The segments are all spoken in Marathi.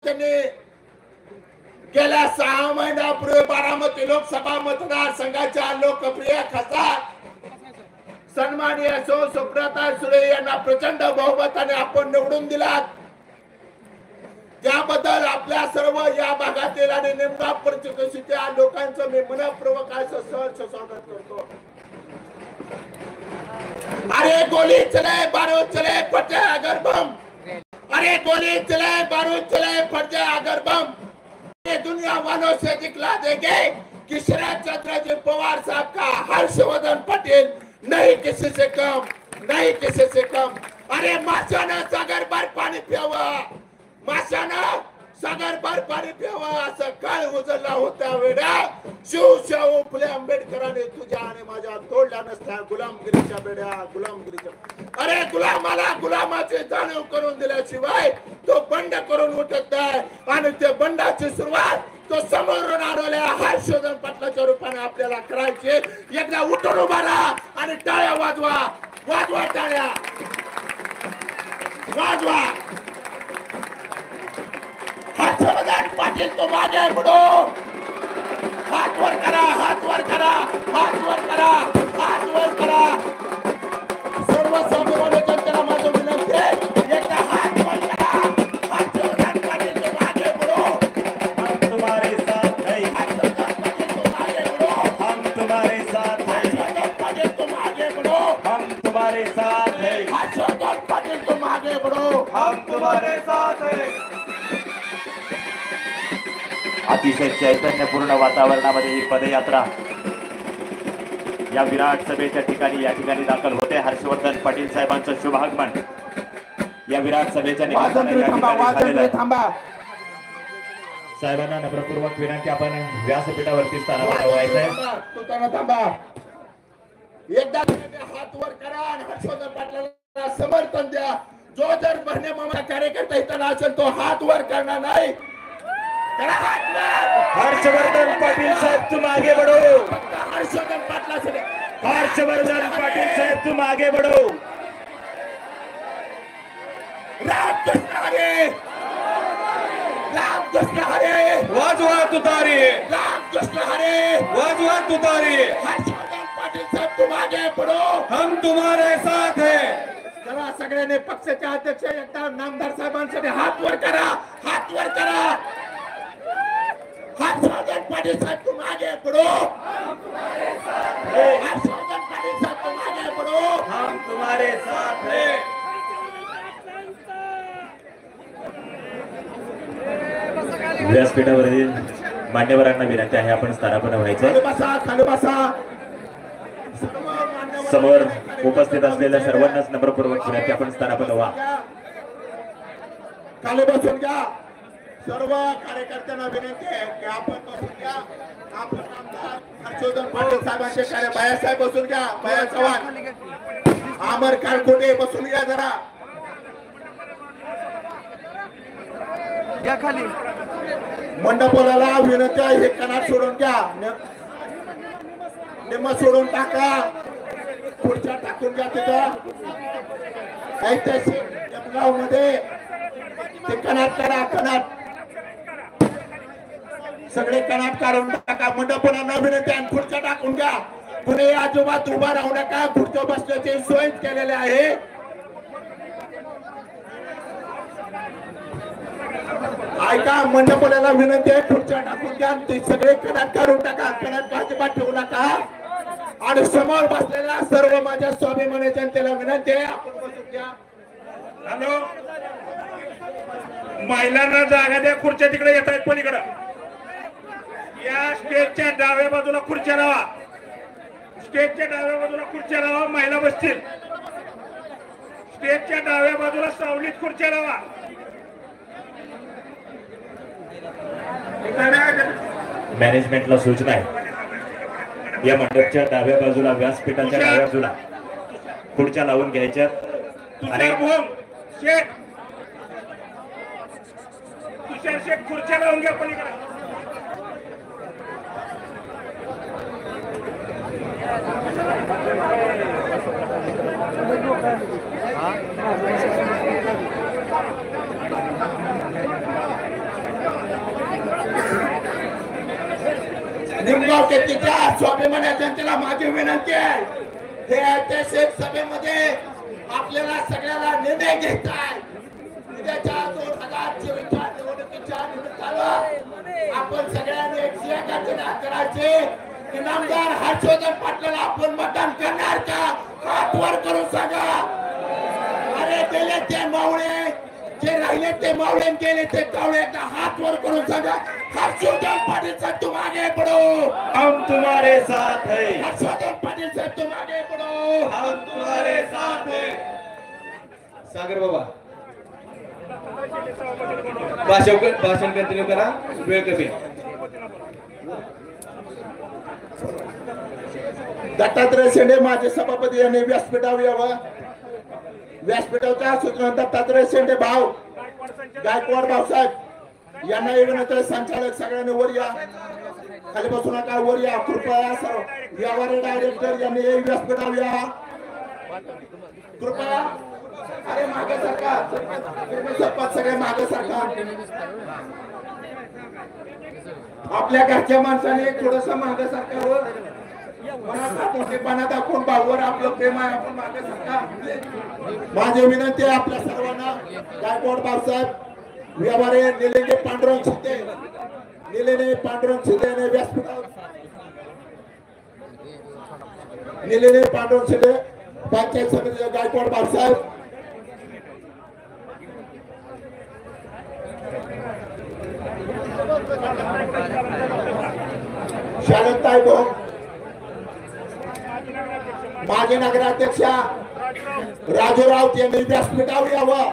त्यांनी गेल्या 6 महिन्यापूर्वी बारामती लोकसभा मतदारसंघाच्या लोकप्रिय खासदार सन्माननीय सुप्रियाताई सुळे यांना प्रचंड बहुमताने आपण निवडून दिलात। त्याबद्दल आपल्या सर्व या भागातील आणि निमगाव परिचितच्या लोकांचं मी मनपूर्वक सहर्ष स्वागत करतो। अरे गोली चले बारूद चले फटे अगर बम, अरे गोली चले बारूद चले फटे अगर बम, ये दुनिया वालों से दिखला देंगे कि शरद चंद्र जी पवार साहब का हर्षवर्धन पटेल नहीं किसी से कम, नहीं किसी से कम। अरे माशाना सागर भर पाणी प्यावा, माशाना सागर भर पाणी प्यावा असं काळ उजळला होता वेळा शिवशाहू फुले आंबेडकरांनी तुझ्या आणि माझ्या तोडल्या नसत्या गुलामगिरीच्या बेड्या, गुलामगिरीच्या। अरे गुलामाला गुलामाची जाणीव करून दिल्याशिवाय तो बंड करून उठत नाही आणि ते बंडाची सुरुवात तो समोरून आलेल्या हर्षवर्धन पाटलाच्या रूपाने आपल्याला करायची। एकदा उठून उभा राहा आणि टाळ्या वाजवा, वाजवा टाळ्या, वाजवा। हर्षवर्धन पाटील तो मागे बढ़ो, हाथ वर करा, हाथ वर करा, हाथ वर करा, हाथ वर करा। सर्व सामान्य जनतेला माझं विनंती आहे, एकदा हात वर करा। हर्षवर्धन पाटील तो मागे बढ़ो, हम तुम्हारे साथ हैं, हर्षवर्धन पाटील तो मागे बढ़ो, हम तुम्हारे साथ हैं, हर्षवर्धन पाटील तो मागे बढ़ो, हम तुम्हारे साथ हैं, हर्षवर्धन पाटील तो मागे बढ़ो, हम तुम्हारे साथ हैं। अतिशय चैतन्यपूर्ण वातावरणामध्ये ही पदयात्रा या विराट सभेच्या ठिकाणी या ठिकाणी दाखल होते। हर्षवर्धन पाटील साहेबांचं शुभागमन या विराट सभेच्या निमित्ताने या ठिकाणी झालेलं आहे। साहेबांना नम्रपूर्वक विनंती, आपण व्यासपीठावरती स्थानावर व्हायचंय। तुताना थांबा, एकदा हात वर करा आणि हर्षवर्धन पाटलाला समर्थन द्या। जो जर बहने मामा कार्यकर्ता इथं असेल तो हात वर करणार नाही। हर्षवर्धन पाटील साहेब तुम आगे बढ़ो, हर्षवर्धन पाटला से हर्षवर्धन पाटील साहेब तुम आगे बढ़ो। रामकृष्ण हरे, रामकृष्ण हरे, वाजवा तुतारी, रामकृष्ण हरे, वाजवा तुतारी। हर्षवर्धन पाटील साहेब तुम आगे बढ़ो, हम तुम्हारे साथ हैं। जरा सगळ्यांनी पक्षाचे अध्यक्ष एकदा नामदार साहेबांसाठी हात वर करा, हात वर करा। हर्षवर्धन पाटील साहब तुम आगे बढ़ो, हम तुम्हारे साथ हैं। हर्षवर्धन पाटील साहब तुम आगे बढ़ो, हम तुम्हारे साथ हैं। व्यासपीठावरील मान्यवरांना विनंती आहे, आपण स्थानापन्न व्हायचंय। खाली बसा, खाली बसा। समोर उपस्थित असलेल्या सर्वांनाच नम्रपूर्वक विनंती, आपण स्थानापन्न व्हा। खाली बसून घ्या। सर्व कार्यकर्त्यांना विनंती आहे की आपण बसून घ्या। आपण आमदार हर्षवर्धन पाटील साहेबांचे कार्य बायासाहेब बसून घ्या, बाया चव्हाण, अमर काळकोटे बसून घ्या जरा या खाली। मंडपाला विनंती आहे, हे कनाट सोडून घ्या, निम्म सोडून टाका, खुर्च्या टाकून घ्या। तिथं ऐतिहासिक गाव मध्ये ते कनाट करा, कनाट सगळे कनाट काढून टाका। मंडपाला विनंती आहे, खुर्च्या टाकून घ्या। पुढे आजोबात उभा राहू नका, खुर्च्या बसण्याची सोय केलेली आहे। ऐका, मंडपाला विनंती आहे, खुर्च्या टाकून घ्या, ते सगळे कनाट काढून टाका, कनाट अजिबात ठेवू नका। आणि समोर बसलेल्या सर्व माझ्या स्वाभिमानी जनतेला विनंती आहे, आपण बसून घ्या। हॅलो, महिलांना जागा द्या, खुर्च्या तिकडे येत आहेत पलीकडे। या स्टेजच्या डाव्या बाजूला खुर्च्या लावा, स्टेजच्या डाव्या बाजूला खुर्च्या लावा, महिला बसतील। स्टेजच्या डाव्या बाजूला सावलीत खुर्च्या लावा। मॅनेजमेंटला सूचना आहे, या मंडपच्या डाव्या बाजूला, व्यासपीठाच्या डाव्या बाजूला खुर्च्या लावून घ्यायच्या। तुषार भोंग शेठ, तुषार शेठ खुर्च्या लावून घ्या पलीकडे। निमगाव केतीच्या स्वाभिमानी जनतेला माझी विनंती आहे, हे ऐतिहासिक सभेमध्ये आपल्याला सगळ्याला निर्णय घेता आहे. उद्याच्या 2024 निवडणुकीच्या निमित्तानं आपण सगळ्यांनी एक सिंहगर्जना करायची की नामदार हर्षवर्धन पाटलाला आपण मतदान करणार का? हात वर करून सांगा. अरे गेले ते मावळे, जे राहिले ते मावळे, गेले ते कावळे, हात वर करून सांगा. हर्षवर्धन पाटील साहब तुम आगे बढ़ो, हम तुम्हारे साथ है. हर्षवर्धन पाटील साहब तुम आगे बढ़ो, हम तुम्हारे साथ है. सागर बाबा भाषण कंटिन्यू करा, वेळ कमी. दत्तात्रय शेंडे माजी सभापती यांनी व्यासपीठावर यावं. व्यासपीठाच्या सूचना दत्तात्रय शेंडे भाऊ, गायकवाड भाऊसाहेब यांना विनंती. संचालक सगळ्यांनी वर या, खाली बसू नका, वर या कृपया. यावर डायरेक्टर यांनी व्यासपीठावर या कृपया. अरे मागे सरका, सरपंच सगळे मागे सरका. आपल्या घरच्या माणसाने थोडस मागे सरकावर, मोठेपणा दाखवून भाऊवर आपलं प्रेम आहे, आपण मागे सरका. माझी विनंती आहे आपल्या सर्वांना. गायकवाड भाऊसाहेब, व्यवहारे निलेने पांडुरंग शिंदे, निलेने पांडुरंग शिंदे व्यासपीठावर, निलेने पांडुरंग शिंदे पंचायत समितीचे गायकवाड भाऊसाहेब. शालंताई भोग, माजी नगराध्यक्षा राजू राऊत यांनी व्यासपीठावर यावं.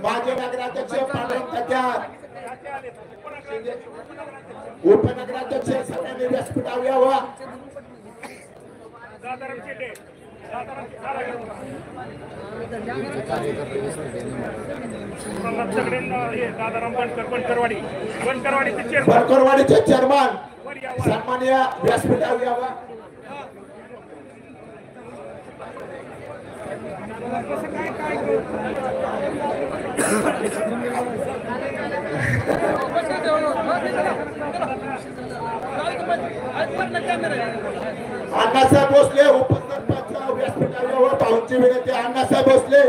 माजी नगराध्यक्ष पांडुरंग खत्यार, उपनगराध्यक्ष सगळ्यांनी व्यासपीठावर यावं. बनकरवाडीचे चेअरमन सन्माननीय व्यासपीठावर यावं. अण्णासाहेब भोसले उपसरपंच व्यासपीठावर यावं. भाऊंची विनंती. अण्णासाहेब भोसले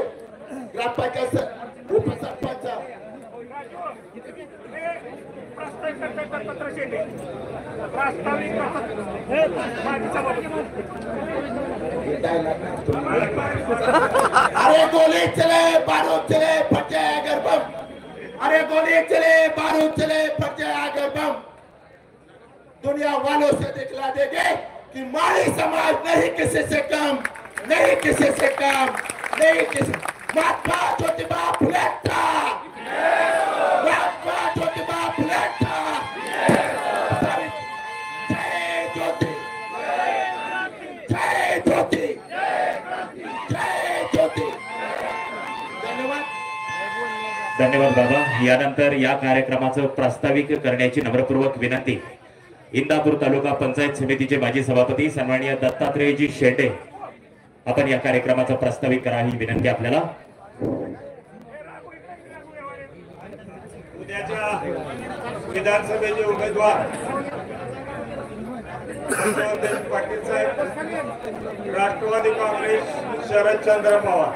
ग्रामपंचायत उपसरपंच. अरे गोली चले, बारूद चले, फट जाएगा बम. अरे गोली चले, बारूद चले, फट जाएगा बम. दुनिया वालों से दिखला देंगे कि माली समाज नहीं किसी से कम, नहीं किसी से कम, नहीं किसी. महात्मा ज्योतिबा फुले था, महात्मा ज्योतिबा फुले था. जय ज्योति, जय ज्योति, जय ज्योति. धन्यवाद. धन्यवाद बाबा. यानंतर या कार्यक्रमाचं प्रास्ताविक करण्याची नम्रपूर्वक विनंती. इंदापूर तालुका पंचायत समितीचे माजी सभापती सन्माननीय दत्तात्रयजी शेंडे, आपण या कार्यक्रमाचा प्रास्ताविक करा ही विनंती आपल्याला. उद्याच्या विधानसभेचे उमेदवार पाटील साहेब, राष्ट्रवादी काँग्रेस शरदचंद्र पवार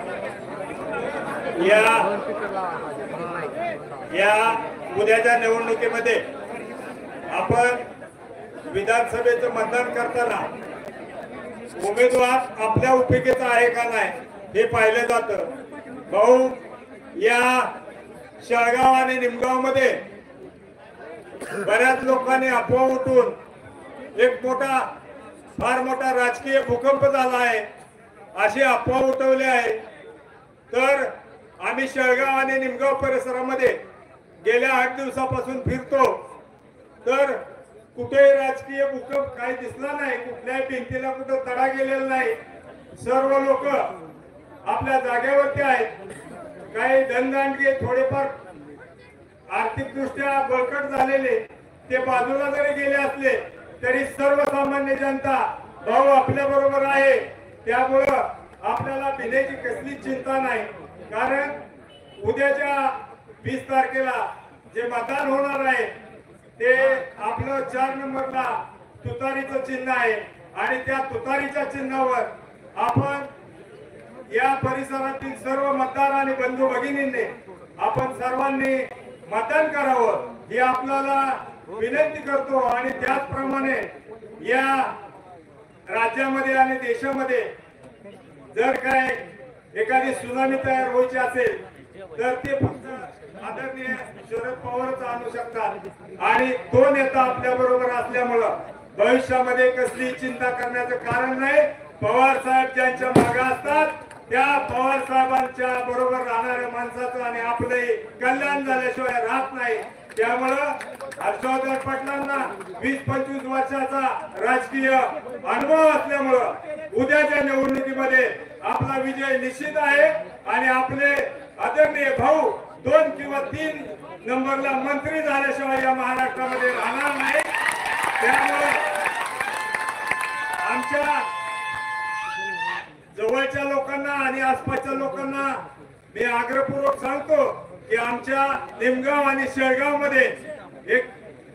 या उद्याच्या निवडणुकीमध्ये आपण विधानसभेचं मतदान करताना उमेदवार आपल्या उपयोगाचा आहे का नाही हे पाहिलं जातं. भाऊ, या शेळगाव आणि निमगाव मध्ये बऱ्याच लोकांनी अफवा उठून एक फार मोठा राजकीय भूकंप झाला आहे अशी अफवा उठवली आहे. तर आम्ही शेळगाव आणि निमगाव परिसरामध्ये गेल्या 8 दिवसापासून फिरतो, तर कुठेही राजकीय भूकंप काही दिसला नाही, कुठल्याही भिंतीला कुठं तडा गेलेला नाही. सर्व लोक आपल्या जागेवरती आहेत. काही धनदांडगे थोडेफार आर्थिक दृष्ट्या बळकट झालेले ते बाजूला जरी गेले असले तरी सर्वसामान्य जनता भाऊ आपल्या बरोबर आहे. त्यामुळं आपल्याला भिण्याची कसलीच चिंता नाही. कारण उद्याच्या 20 तारखेला जे मतदान होणार आहे ते आपलं 4 नंबरला तुतारीचं चिन्ह आहे आणि त्या तुतारीच्या चिन्हावर आपण या परिसरातील सर्व मतदार आणि बंधू भगिनींनी आपण सर्वांनी मतदान करावं ही आपल्याला विनंती करतो। आणि त्याचप्रमाणे या राज्यामध्ये आणि देशामध्ये जर काय एखादी सुनामी तयार व्हायची असेल तर ते फक्त आदरणीय शरद पवारच आणू शकतात आणि तो नेता आपल्या बरोबर असल्यामुळं भविष्यामध्ये कसली चिंता करण्याचं कारण नाही। पवार साहेब ज्यांच्या मागे असतात त्या पवार साहेबांच्या बरोबर राहणाऱ्या माणसाचं आणि आपले कल्याण झाल्याशिवाय राहत नाही। त्यामुळं हर्षवर्धन पाटलांना 20-25 वर्षाचा राजकीय अनुभव असल्यामुळं उद्याच्या निवडणुकीमध्ये आपला विजय निश्चित आहे आणि आपले आदरणीय भाऊ 2 किंवा 3 नंबरला मंत्री झाल्याशिवाय या महाराष्ट्रामध्ये राहणार नाही। त्यामुळे आमच्या जवळच्या लोकांना आणि आसपासच्या लोकांना मी आग्रहपूर्वक सांगतो की आमच्या निमगाव आणि शेळगाव मध्ये एक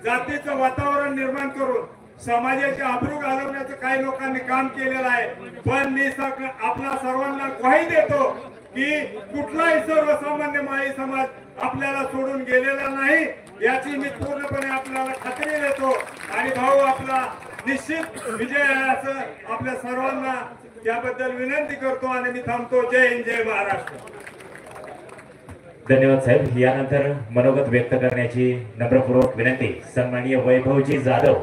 जातीचं वातावरण निर्माण करून समाजाचे आबरू घालवण्याचं काही लोकांनी काम केलेलं आहे। पण मी आपल्या सर्वांना ग्वाही देतो की कुठलाही सर्वसामान्य माळी समाज आपल्याला सोडून गेलेला नाही याची मी पूर्णपणे आपल्याला खात्री देतो आणि भाऊ आपला निश्चित विजय आहे असं आपल्या सर्वांना त्याबद्दल विनंती करतो आणि मी थांबतो। जय हिंद, जय महाराष्ट्र। धन्यवाद साहेब। यानंतर मनोगत व्यक्त करण्याची नम्रपूर्वक विनंती सन्माननीय वैभवजी जाधव,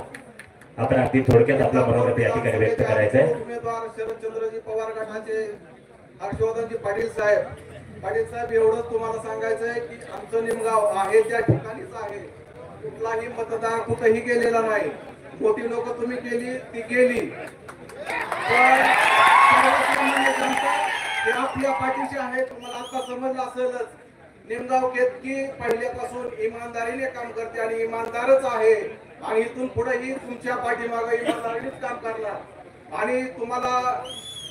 आपण अगदी थोडक्यात आपलं मनोगत या ठिकाणी व्यक्त करायचं आहे। उमेदवार शरदचंद्रजी पवार गटाचे हर्षवर्धनजी पाटील साहेब एवढंच तुम्हाला सांगायचं आहे की आमचं निमगाव आहे त्या ठिकाणीच आहे, कुठलाही मतदार कुठेही गेलेला नाही। मोठी लोक तुम्ही केली ती गेली, पण सर्वसामान्य जनता हे आपल्या पाठीशी आहे। तुम्हाला आता समजलं असेलच, निमगाव केतकी पहिल्यापासून इमानदारीने काम करते आणि इमानदारच आहे आणि इथून पुढेही तुमच्या पाठीमागे इमानदारीनेच काम करणार आणि तुम्हाला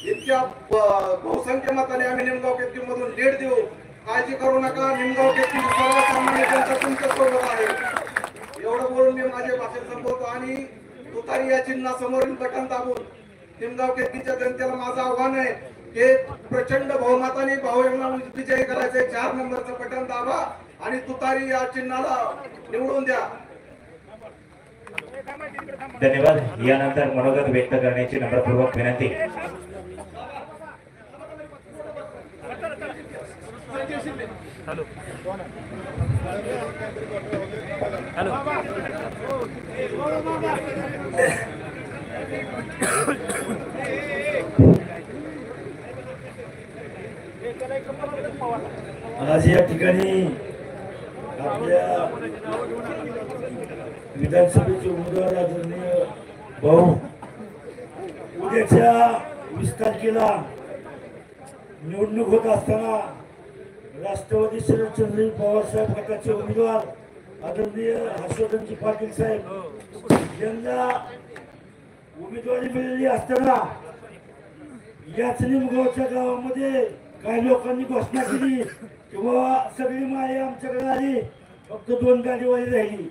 इतक्या बहुसंख्य मताने आम्ही निमगाव केतकी मधून लीड देऊ, काळजी करू नका। निमगाव केतकी सर्वसामान्य जनता तुमच्या सोबत आहे। एवढं बोलून मी माझे भाषण संपवतो आणि तुतारी या चिन्हासमोरील बटन दाबून निमगाव केतकीच्या जनतेला माझं आव्हान आहे की प्रचंड बहुमताने भाऊंना विजयी करायचे। 4 नंबरचं बटन दाबा आणि तुतारी या चिन्हाला निवडून द्या। धन्यवाद। यानंतर मनोगत व्यक्त करण्याची नम्रपूर्वक विनंती आज या ठिकाणी आपल्या विधानसभेचे उमेदवार आदरणीय भाऊ उद्याच्या 20 तारखेला निवडणूक होत असताना राष्ट्रवादी शरदचंद्र पवार साहेब गटाचे उमेदवार आदरणीय हर्षवर्धनजी पाटील साहेब यांना उमेदवारी मिळाली असताना याच निमगावच्या गावामध्ये काही लोकांनी घोषणा केली की बाबा सगळी माळी आमच्याकडे आली, फक्त 2 गाडीवाली राहिली।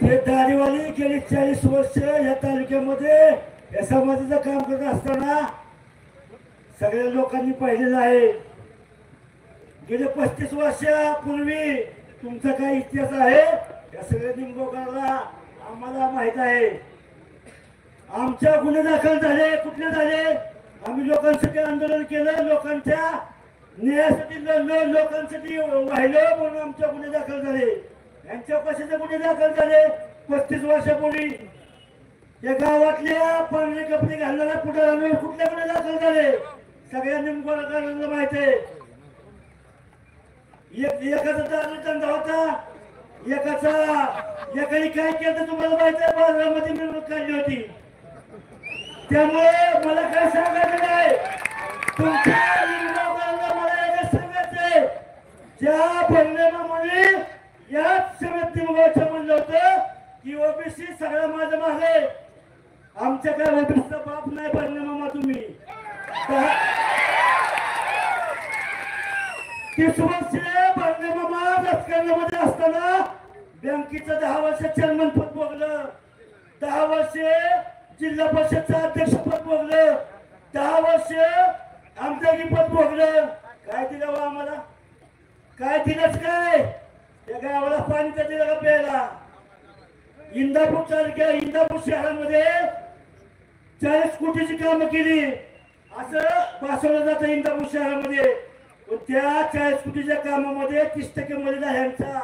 ते गाडीवाली गेली 40 वर्ष या तालुक्यामध्ये या समाजाचं काम करत असताना सगळ्या लोकांनी पाहिलेलं आहे। गेले 35 वर्षापूर्वी तुमचा काय इतिहास आहे या सगळ्या निमगावकरांना आम्हाला माहित आहे। आमच्या गुन्हे दाखल झाले, कुठले झाले? आम्ही लोकांसाठी आंदोलन केलं, लोकांच्या न्यायासाठी लढलो, लोकांसाठी वाहिलो म्हणून आमच्या गुन्हे दाखल झाले। यांच्या कशाचे गुन्हे दाखल झाले? 35 वर्षापूर्वी या गावातल्या पांढरे कपडे घालणाऱ्या पुढाऱ्यांवर कुठले गुन्हे दाखल झाले सगळ्या निमगावकरांना माहित आहे। एकाचा दारू धंदा होता, एकाने काय केलं तुम्हाला माहित आहे? बाजारामध्ये मिळवणूक काढली होती। त्यामुळे मला काय सांगायचं नाही, तुमच्या निमगावकरांना मला एकच सांगायचंय, ज्या परिणामामुळे याच समेत निमगावच्या म्हणलं होतं की ओबीसी सगळं माझं मागे, आमच्या काय ओबीसीचा बाप नाही परिणामा तुम्ही 30 वर्ष परिणामा राजकारणामध्ये असताना बँकेचं 10 वर्ष चेअरमन पद भोगलं, 10 वर्ष जिल्हा परिषदचं अध्यक्षपद भोगलं, 10 वर्ष आमदारकी पद भोगलं. काय दिलं बा आम्हाला? काय दिलंच काय? त्या गावाला पाणी तर दिलं का प्यायला? इंदापूर तालुक्या इंदापूर शहरामध्ये 40 कोटीची कामं केली असं भासवलं जातं इंदापूर शहरामध्ये. त्या 40 कोटीच्या कामामध्ये 30% मर्यादा ह्यांचा.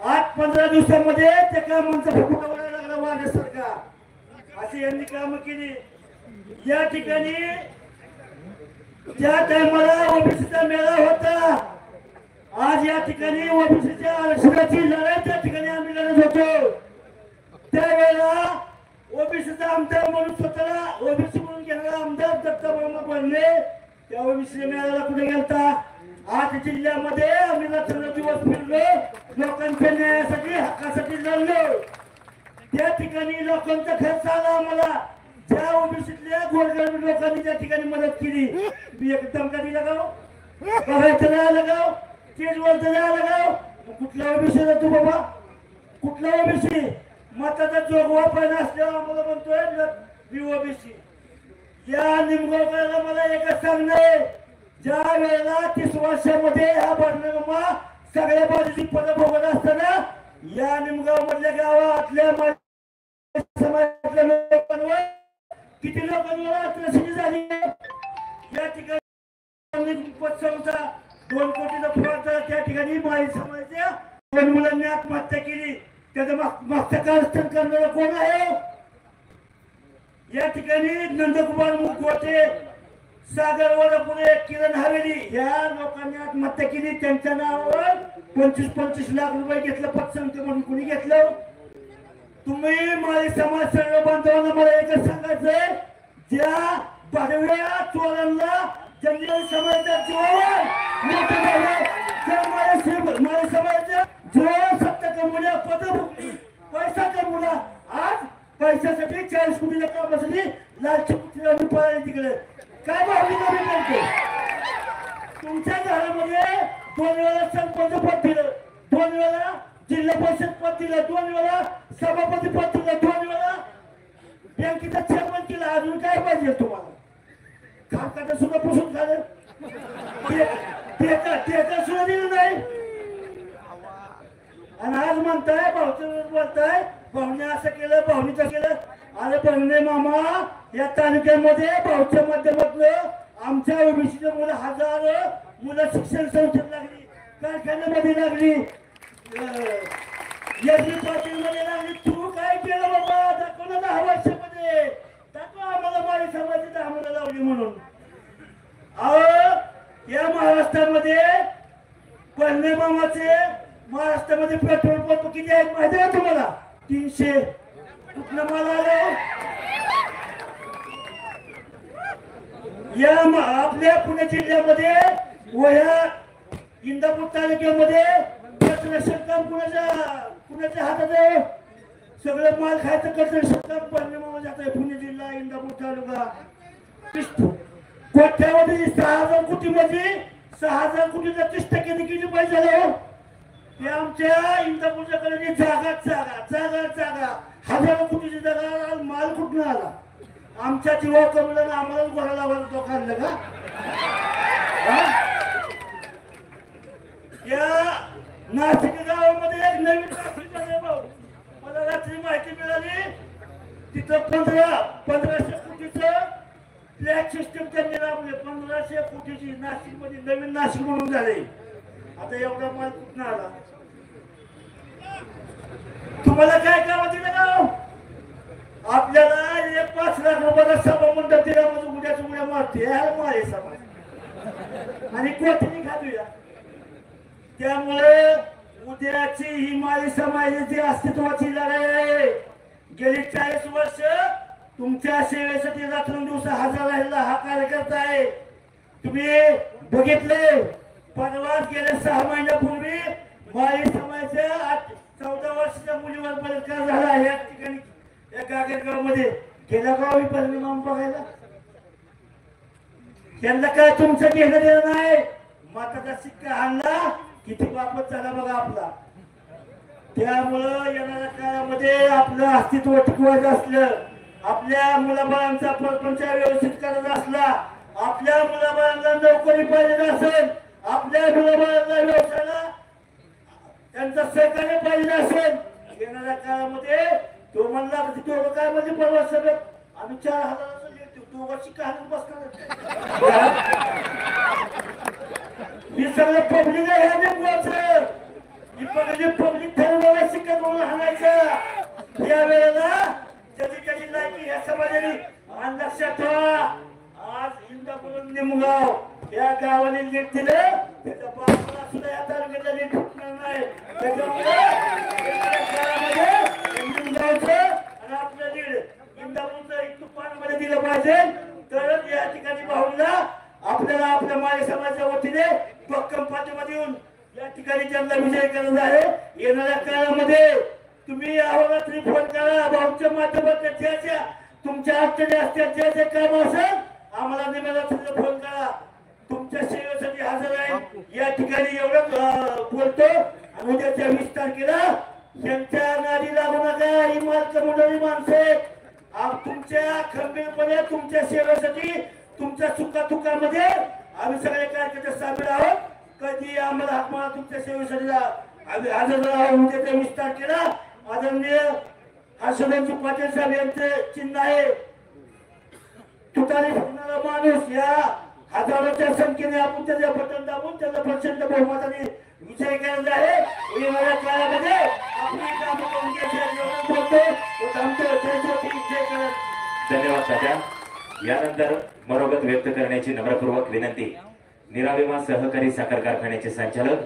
8-15 दिवसामध्ये त्या कामांचा फुफुटा व्हायला लागला वाढण्यासारखा. अशी यांनी कामं केली. या ठिकाणी त्या टायमाला ओबीसीचा मेळा होता. आज या ठिकाणी ओबीसीच्या आरक्षणाची लढाई त्या ठिकाणी आम्ही लढत होतो. त्यावेळेला ओबीसीचा आमदार म्हणून स्वतःला ओबीसी म्हणून घेणारा आमदार दत्ताभाऊ बनले. त्या ओबीसी मेळाव्याला कुठे गेलता? 8 जिल्ह्यामध्ये आम्ही रात्र दिवस फिरलो, लोकांच्या न्यायासाठी हक्कासाठी लढलो. त्या ठिकाणी लोकांचा खर्च आला आम्हाला. ज्या ओबीसीतल्या गोरगरीब लोकांनी त्या ठिकाणी मदत केली. तुम्ही एकदम कधी लगाव बघायचं नाही लगाव स्टेजवर नाही लगाव. कुठला ओबीसी जातो बाबा? कुठला ओबीसी? मताचा जोगवा पण असल्यावर आम्हाला म्हणतोय ओबीसी. या निमगावकरांना मला एकच सांगणे, ज्या वेळेला 30 वर्षामध्ये हा बर्णमा सगळ्या बाजूची पद भोगत असताना या निमगाव मधल्या गावातल्या समाजातल्या लोकांवर किती लोकांवर अत्याचार झाली. या ठिकाणी पतसंस्था 2 कोटीचा फुटाचा त्या ठिकाणी माळी समाजाच्या 2 मुलांनी आत्महत्या केली. त्याचं मागचं कारस्थान करणारा कोण आहे? या ठिकाणी नंदकुमार मुखवटे, सागर वडपुरे, किरण हवेली या लोकांनी आत्महत्या केली. त्यांच्या नावावर 25-25 लाख रुपये घेतलं पतसंस्था म्हणून. कोणी घेतलं? तुम्ही माळी समाज सर्व बांधवांना मला एकच सांगायचंय, ज्या भडव्या चोरांना जंगली समाजाच्या जीवावर मोठं झालं, माळी समाजाच्या जीवावर सत्ता कमवल्या, पद भोगली, पैसा कमवला. आज पैशासाठी 40 कोटीच्या कामासाठी लालची कुत्र्यांनी पळाली तिकडे. काय भावली कमी करते? तुमच्या घरामध्ये 2 वेळा सरपंच पद दिलं, 2 वेळा जिल्हा परिषद पद दिलं, 2 वेळा सभापती पद दिलं, 2 वेळा बँकेचा चेअरमन केला. अजून काय पाहिजे तुम्हाला? खाकाटा सुद्धा पुसून झालं, ते सुद्धा दिलं नाही. आणि आज म्हणताय भाऊचं बोलताय भाऊने असं केलं, भाऊनीचं केलं. अरे बहिणे मामा, या तालुक्यामध्ये भाऊच्या माध्यमातून आमच्या ओबीसीच्या मुलं 1000 मुलं शिक्षण संस्थेत लागली, कारखान्यामध्ये लागली, एसबी पाटील मध्ये लागली. तू काय केलं बाबा? दाखव ना 10 वर्षामध्ये. दाखव आम्हाला माळी समाजाची 10 मुलं लावली म्हणून. अहो या महाराष्ट्रामध्ये बहिणे मामाचे महाराष्ट्रामध्ये पेट्रोल पंप किती आहेत माहिती आहे तुम्हाला? 300. कुठलं मला आलं? या आपल्या पुणे जिल्ह्यामध्ये वह्या इंदापूर तालुक्यामध्ये कचरा काम कुणाच्या हातात आहे? सगळं माल खायचं कचरा काम परिणाम जात आहे. पुणे जिल्हा इंदापूर तालुका कोट्यावधी 6000 कोटीमध्ये 6000 कोटीचा 30% किती पैसे झाले? ते आमच्या इंदापूरच्याकडे जागा हजारो कोटीची जागा माल कुठून आला? आमच्या जीवा कमला आम्हालाच गोळा लावायला तो काढलं का? या नाशिक गावामध्ये एक नवीन भाऊ मला रात्री माहिती मिळाली, तिथं 1500 कोटीचं फ्लॅट सिस्टम त्यांनी राबवले. 1500 कोटीची नाशिक मध्ये नवीन नाशिक म्हणून झाले. आता एवढा माल कुठून आला? तुम्हाला काय करावं दिलं गाव? आपल्याला 5 लाख रुपयाला सभा मंडळ दिला म्हणजे उड्या मारते माळे समाज आणि कोटीने खातूया. त्यामुळे उद्याची ही माळी समाजाची अस्तित्वाची लढाई आहे. गेली 40 वर्ष तुमच्या सेवेसाठी रात्रंदिवस हजर राहिलेला हा कार्यकर्ता आहे. तुम्ही बघितले परवाच गेल्या 6 महिन्यापूर्वी माळी समाजाच्या 14 वर्षाच्या मुलीवर बलात्कार झाला. या ठिकाणी या गागरगाव मध्ये गेल्या गावी परिणाम बघायला त्यांना काय तुमचं घेणं देणं नाही. मताचा शिक्का आणला किती बापत झाला बघा आपला. त्यामुळं येणाऱ्या काळामध्ये आपलं अस्तित्व टिकवायचं असलं, आपल्या मुलाबाळांचा प्रपंच व्यवस्थित करायचा असला, आपल्या मुलाबाळांना नोकरी पाहिजे असेल, आपल्या मुलाबाळांना व्यवसायाला त्यांचं सहकार्य पाहिजे असेल, येणाऱ्या काळामध्ये तो म्हणला दोघं काय म्हणजे परवा सगळं आम्ही 4000 दोघांची काढून बसणार. ही सगळं पब्लिक आहे पब्लिक ठरवलं शिकत म्हणून हाणायचं. या वेळेला त्याची त्याची लायकी ह्या समाजाने आणि लक्षात ठेवा. आज इंदापूर निमगाव या गावाने लीड दिलं, त्याच्या बापाला सुद्धा या तालुक्याला लीड फुटणार नाही. त्याच्यामुळे निमगावचं आणि आपलं लीड इंदापूरचं एक तुपामध्ये दिलं पाहिजे, तरच या ठिकाणी भाऊला आपल्याला आपल्या माळी समाजाच्या वतीने भक्कम पाठिंबा देऊन या ठिकाणी त्यांना विजय करायचा आहे. येणाऱ्या काळामध्ये तुम्ही अहोरात्री फोन करा, भाऊच्या माध्यमातून ज्या तुमच्या अडचणी असतात, जे काम असेल आम्हाला निमेला फोन करा. तुमच्या सेवेसाठी हजर आहे. या ठिकाणी एवढं बोलतो. आणि उद्याच्या 20 तारखेला यांच्या नादी लागू नका. ही मालक मंडळी माणसे तुमच्या खंबीरपणे तुमच्या सेवेसाठी तुमच्या सुखादुःखामध्ये आम्ही सगळे कार्यकर्ते सामील आहोत. कधी आम्हाला हाक मारा तुमच्या सेवेसाठी आम्ही हजर आहोत. उद्याच्या 20 तारखेला आदरणीय हर्षवर्धन पाटील साहेब यांचे चिन्ह आहे. तुतारी फुटणारा माणूस या हजारोच्या संख्येने आपण त्याच्या बटन दाबून त्याचा प्रचंड बहुमताने विजय करायचा आहे. येणाऱ्या काळामध्ये आपली कामं करून धन्यवाद तात्या. यानंतर मनोगत व्यक्त करण्याची नम्रपूर्वक विनंती निराविमा सहकारी साखर कारखान्याचे संचालक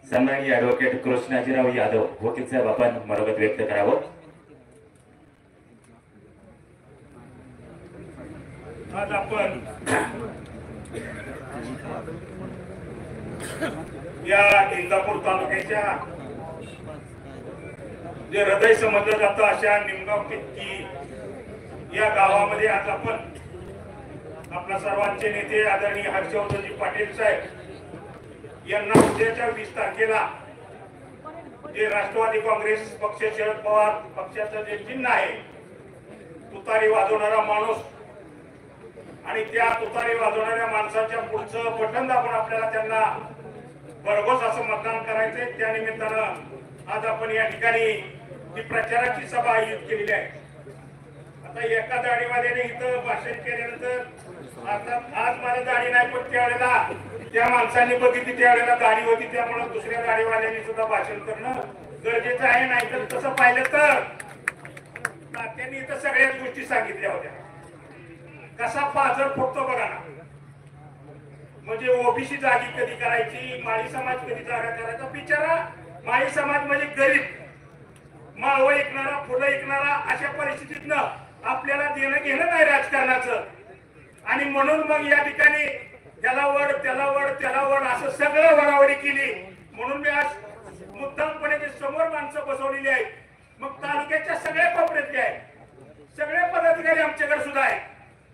सन्माननीय ऍडव्होकेट कृष्णाजीराव यादव वकील साहेब आपण मनोगत व्यक्त करावं. आज आपण या इंदापूर तालुक्याच्या जे हृदय समजलं जातं अशा निमगाव कित्ती या गावामध्ये आज आपण आपल्या सर्वांचे नेते आदरणीय हर्षवर्धनजी पाटील साहेब यांना उद्याच्या 20 तारखेला जे राष्ट्रवादी काँग्रेस पक्ष शरद पवार पक्षाचं जे चिन्ह आहे तुतारी वाजवणारा माणूस आणि त्या तुतारी वाजवणाऱ्या माणसाच्या पुढचं बटन दाबून आपल्याला त्यांना भरघोस असं मतदान करायचंय. त्या निमित्तानं आज आपण या ठिकाणी ही प्रचाराची सभा आयोजित केलेली आहे. आता एका दाढीवाल्याने इथं भाषण केल्यानंतर आज मला दाढी नाही, पण त्यावेळेला त्या माणसाने बघितली त्यावेळेला दाढी होती, त्यामुळे दुसऱ्या दाढीवाल्याने सुद्धा भाषण करणं गरजेचं आहे. नाहीतर तसं पाहिलं तर त्यांनी इथं सगळ्याच गोष्टी सांगितल्या होत्या. कसा पाझर फुटतो बघा ना. म्हणजे ओबीसी जागी कधी करायची, माळी समाज कधी जागा करायचा. बिचारा माळी समाज म्हणजे गरीब, माळव ऐकणारा, फुलं ऐकणारा, अशा परिस्थितीतनं आपल्याला देणं घेणं नाही राजकारणाचं. आणि म्हणून मग या ठिकाणी त्याला वड त्याला वड त्याला वड असं सगळं वडावडी केली. म्हणून मी आज मुद्दामपणे जे समोर माणसं बसवलेली आहेत, मग तालुक्याच्या सगळ्या कोपऱ्यातले आहेत, सगळे पदाधिकारी आमच्याकडे सुद्धा आहेत.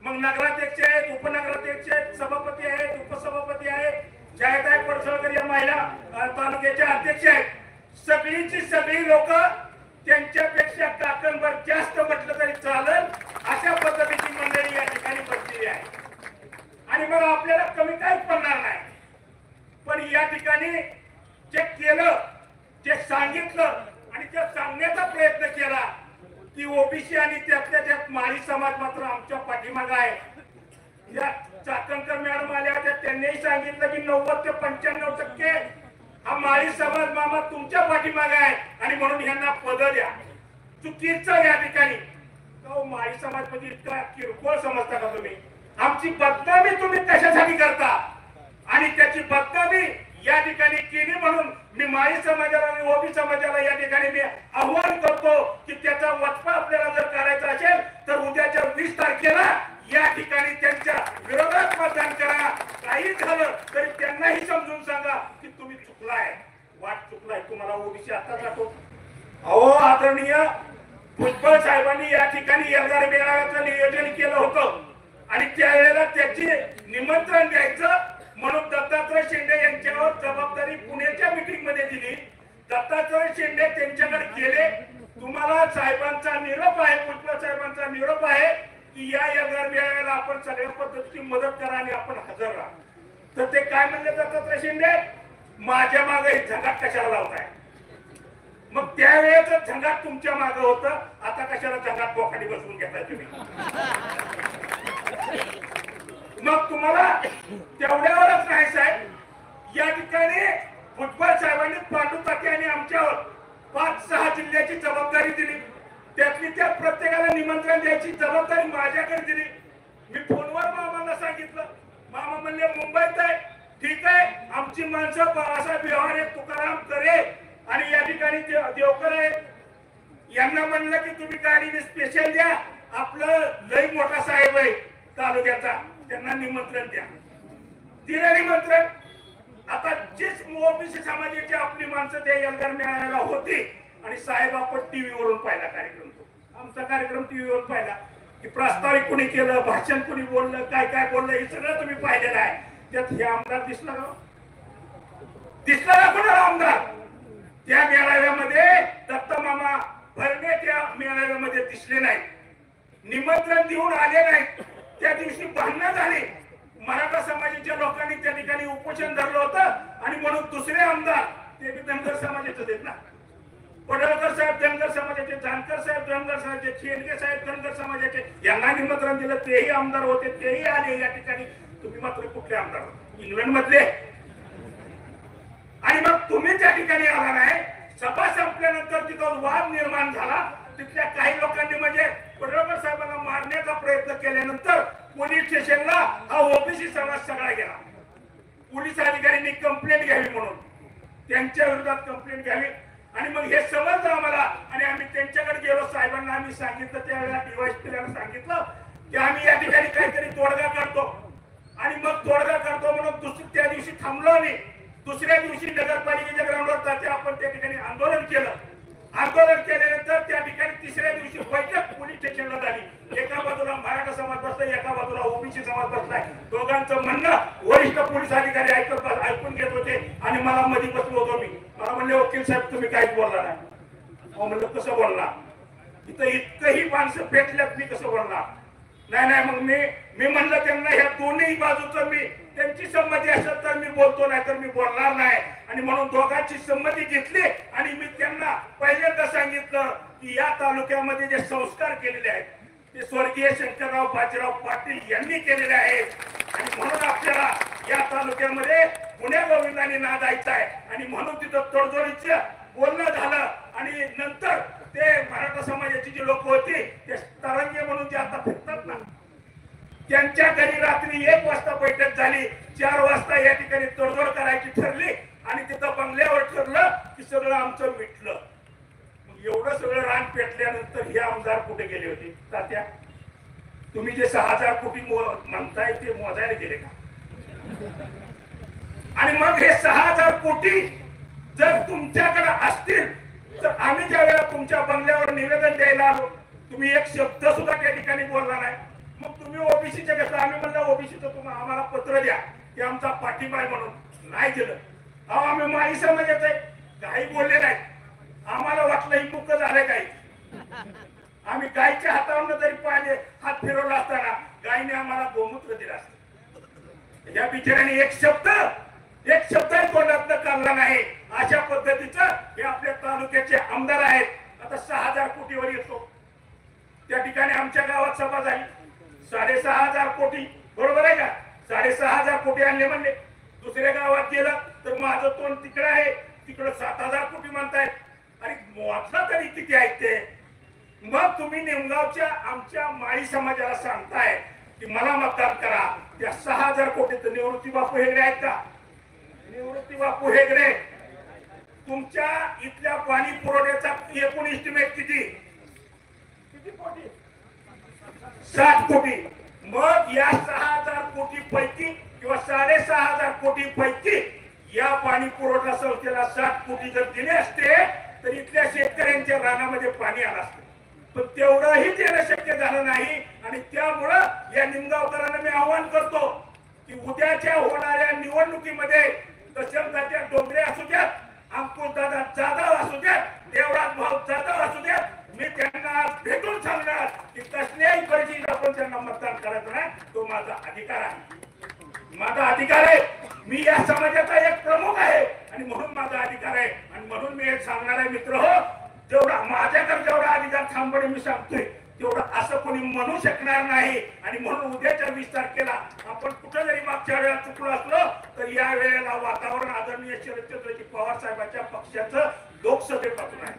मग नगराध्यक्ष आहेत, उपनगराध्यक्ष आहेत, सभापती आहेत, उपसभापती आहेत, जयताई पडसळकर या महिला तालुक्याच्या अध्यक्ष आहेत. सगळीची सगळी लोक त्यांच्यापेक्षा काकणभर जास्त म्हटलं तरी चालेल अशा पद्धतीची मंडळी या ठिकाणी बसलेली आहे. आणि मग आपल्याला कमी काहीच पडणार नाही. पण या ठिकाणी जे केलं, जे सांगितलं आणि ते सांगण्याचा प्रयत्न केला की ओबीसी आणि त्यातल्या त्यात माळी समाज मात्र आमच्या पाठीमागे आहे. या चाकणकर मॅडम आल्या होत्या, त्यांनीही सांगितलं की 90 ते 95% हा माळी समाज मामा तुमच्या पाठीमागे आहे आणि म्हणून यांना पद द्या. चुकीचं या ठिकाणी माळी समाज म्हणजे इतका किरकोळ समजता का तुम्ही? आमची बदनामी तुम्ही कशासाठी करता? आणि त्याची बदनामी या ठिकाणी केली म्हणून मी माळी समाजाला आणि ओबी समाजाला या ठिकाणी मी आव्हान करतो की त्याचा वचपा आपल्याला जर करायचा असेल तर उद्याच्या 20 तारखेला या ठिकाणी त्यांच्या विरोधात मतदान करा. काही झालं तरी त्यांनाही समजून सांगा की तुम्ही चुकलाय, वाट चुकलाय. तुम्हाला ओबीसी आता जातो. अहो आदरणीय भुजबळ साहेबांनी या ठिकाणी एल्गार मेळाव्याचं नियोजन केलं होतं आणि त्यावेळेला त्याचे निमंत्रण द्यायचं म्हणून दत्तात्रय शिंदे यांच्यावर जबाबदारी पुण्याच्या मीटिंग दत्तात्रय शिंदे त्यांच्याकडे गेले. तुम्हाला साहेबांचा निरोप आहे, भुजबळ साहेबांचा निरोप आहे की या एल्गार मेळाव्याला आपण सगळ्या पद्धतीची मदत करा आणि आपण हजर राहा. तर ते काय म्हणले दत्तात्रय शिंदे, माझ्या मागे झंगाट कशाला लावताय? मग त्यावेळेच झंगाट तुमच्या मागे होतं, आता कशाला झंगाट बोकाडी बसवून घेताय तुम्ही? मग तुम्हाला तेवढ्यावरच नाही साहेब, या ठिकाणी भुजबळ साहेबांनी पांडुताते आणि आमच्यावर 5-6 जिल्ह्याची जबाबदारी दिली. त्यातली त्या प्रत्येकाला निमंत्रण द्यायची जबाबदारी माझ्याकडे दिली. मी फोनवर मामांना सांगितलं. मामा म्हणले मुंबईत आहे. ठीक आहे, आमची माणसं बाळासाहेब व्यवहारे, तुकाराम करे आणि या ठिकाणी देवकर आहे, यांना म्हणलं की तुम्ही गाडीने स्पेशल द्या. आपलं लई मोठा साहेब आहे तालुक्याचा, त्यांना निमंत्रण द्या. दिलं निमंत्रण. आता जीच ओबीसी समाजाची आपली माणसं त्या एल्गार मेळाव्याला होती आणि साहेब आपण टीव्ही वरून पाहिला कार्यक्रम. आमचा कार्यक्रम टीव्ही वरून पाहिला की प्रस्तावित कुणी केलं, भाषण कुणी बोललं, काय काय बोललं, हे सगळं तुम्ही पाहिलेलं आहे. त्यात हे आमदार दिसला का? दिसला का कोणाला आमदार? त्या मेळाव्यामध्ये दत्त मामा भरणे त्या मेळाव्यामध्ये दिसले नाही, निमंत्रण देऊन आले नाही. त्या दिवशी भांडणं झाली. मराठा समाजाच्या लोकांनी त्या ठिकाणी उपोषण धरलं होतं आणि म्हणून दुसरे आमदार ते बी धनगर समाजाचे आहेत ना, पडळकर साहेब धनगर समाजाचे, जानकर साहेब धनगर समाजाचे, शेंडगे साहेब धनगर समाजाचे, यांना निमंत्रण दिलं. तेही आमदार होते, तेही आले या ठिकाणी. तुम्ही मात्र कुठले आमदार? इंग्लंड मधले. आणि मग तुम्ही त्या ठिकाणी आला नाही. सभा संपल्यानंतर तिथं वाद निर्माण झाला. तिथल्या काही लोकांनी म्हणजे पडळकर साहेबांना मारण्याचा प्रयत्न केल्यानंतर पोलीस स्टेशनला हा ओबीसी समाज सगळा गेला. पोलीस अधिकाऱ्यांनी कंप्लेंट घ्यावी म्हणून त्यांच्या विरोधात कंप्लेंट घ्यावी. आणि मग हे समजलं आम्हाला आणि आम्ही त्यांच्याकडे गेलो. साहेबांना आम्ही सांगितलं, त्यावेळेला डीवायएसपीला सांगितलं की आम्ही या ठिकाणी काहीतरी तोडगा काढतो. आणि मग तोडगा काढतो म्हणून त्या दिवशी थांबलो आम्ही. दुसऱ्या दिवशी नगरपालिकेच्या ग्राउंडवर जाते आपण त्या ठिकाणी आंदोलन केलं. आंदोलन केल्यानंतर त्या ठिकाणी तिसऱ्या दिवशी बैठक पोलीस स्टेशनला झाली. एका बाजूला मराठा समाज बसलाय, एका बाजूला ओबीसी समाज बसलाय. दोघांचं म्हणणं वरिष्ठ पोलीस अधिकारी ऐकून घेत होते आणि मला मध्ये बसलो होतो मी. मला म्हणले वकील साहेब तुम्ही काहीच बोलला नाही. म्हणलं कसं बोलला? इथं इतकंही माणसं पेटल्यात, मी कसं बोलणार? नाही. मग मी म्हणलं त्यांना ह्या दोन्ही बाजूचं मी त्यांची संमती असेल तर मी बोलतो, नाही तर मी बोलणार नाही. आणि म्हणून दोघांची संमती घेतली आणि मी त्यांना पहिल्यांदा सांगितलं की या तालुक्यामध्ये जे संस्कार केलेले आहेत ते स्वर्गीय शंकरराव बाजीराव पाटील यांनी केलेले आहेत. आणि म्हणून आपल्याला या तालुक्यामध्ये पुण्या गोविंदाने नाद द्यायचा आहे. आणि म्हणून तिथं तडजोडीचं बोलणं झालं. आणि नंतर ते मराठा समाजाची जी लोक होती ते तरंगे म्हणून जे आता फिरतात ना, त्यांच्या घरी रात्री 1 वाजता बैठक झाली. 4 वाजता या ठिकाणी तडजोड करायची ठरली आणि तिथं बंगल्यावर ठरलं की सगळं आमचं मिटलं. एवढं सगळं रान पेटल्यानंतर हे आमदार कुठे गेले होते? तात्या, तुम्ही जे 6000 कोटी म्हणताय ते मोजायला गेले का? आणि मग हे 6000 कोटी जर तुमच्याकडे असतील तर आम्ही ज्या वेळेला तुमच्या बंगल्यावर निवेदन द्यायला आलो तुम्ही एक शब्द सुद्धा त्या ठिकाणी बोलला नाही. मग तुम्ही ओबीसीचे कसं? आम्ही म्हणलं ओबीसीचं तुम्ही आम्हाला पत्र द्या की आमचा पाठिंबा आहे म्हणून. नाही दिलं. अहो आम्ही माई समाजात आहे, काही बोलले नाही. आम्हाला वाटलं ही मुक झालं काही. आम्ही गायच्या हातावरून जरी पाहिले हात फिरवला असताना गायने आम्हाला गोमूत्र दिला असतं. या बिचाऱ्याने एक शब्द तोंडातनं काढला नाही. अशा पद्धतीचं हे आपल्या तालुक्याचे आमदार आहेत. आता 6000 कोटीवर येतो. त्या ठिकाणी आमच्या गावात सभा झाली. 6500 कोटी, बरोबर आहे का? 6500 कोटी आणले म्हणले. दुसऱ्या गावात गेलं तर माझं तोंड तिकडे आहे, तिकडं 7000 कोटी म्हणतायत. आणि मोजला तरी किती आहेत ते? मग तुम्ही निमगावच्या आमच्या माळी समाजाला सांगताय की मला मतदान करा. त्या 6000 कोटीचं निवृत्ती बापू हेगडे आहेत का? निवृत्ती बापू हेगडे तुमच्या इथल्या पाणी पुरवठ्याचा एकूण इस्टिमेट किती कोटी? 60 कोटी. मग या 6000 कोटी पैकी किंवा 6500 कोटी पैकी या पाणी पुरवठा संस्थेला 60 कोटी जर दिले असते तर इथल्या शेतकऱ्यांच्या रानामध्ये पाणी आलं असतं. पण तेवढंही देणं शक्य झालं नाही. आणि त्यामुळं या निमगावकरांना मी आवाहन करतो की उद्याच्या होणाऱ्या निवडणुकीमध्ये तहसीलदार डोंगरे असू द्यात, अंकुशदादा जाधव एक सांगणार आहे मित्र हो, जेवढा माझ्याकडे जेवढा अधिकार थांबणे मी सांगतोय तेवढं असं कोणी म्हणू शकणार नाही. आणि म्हणून उद्याच्या 20 तारखेला आपण कुठं जरी मागच्या वेळेला चुकलो असलो तर या वेळेला वातावरण आदरणीय शरदचंद्रजी पवार साहेबांच्या पक्षाचं लोकसभेपासून आहे.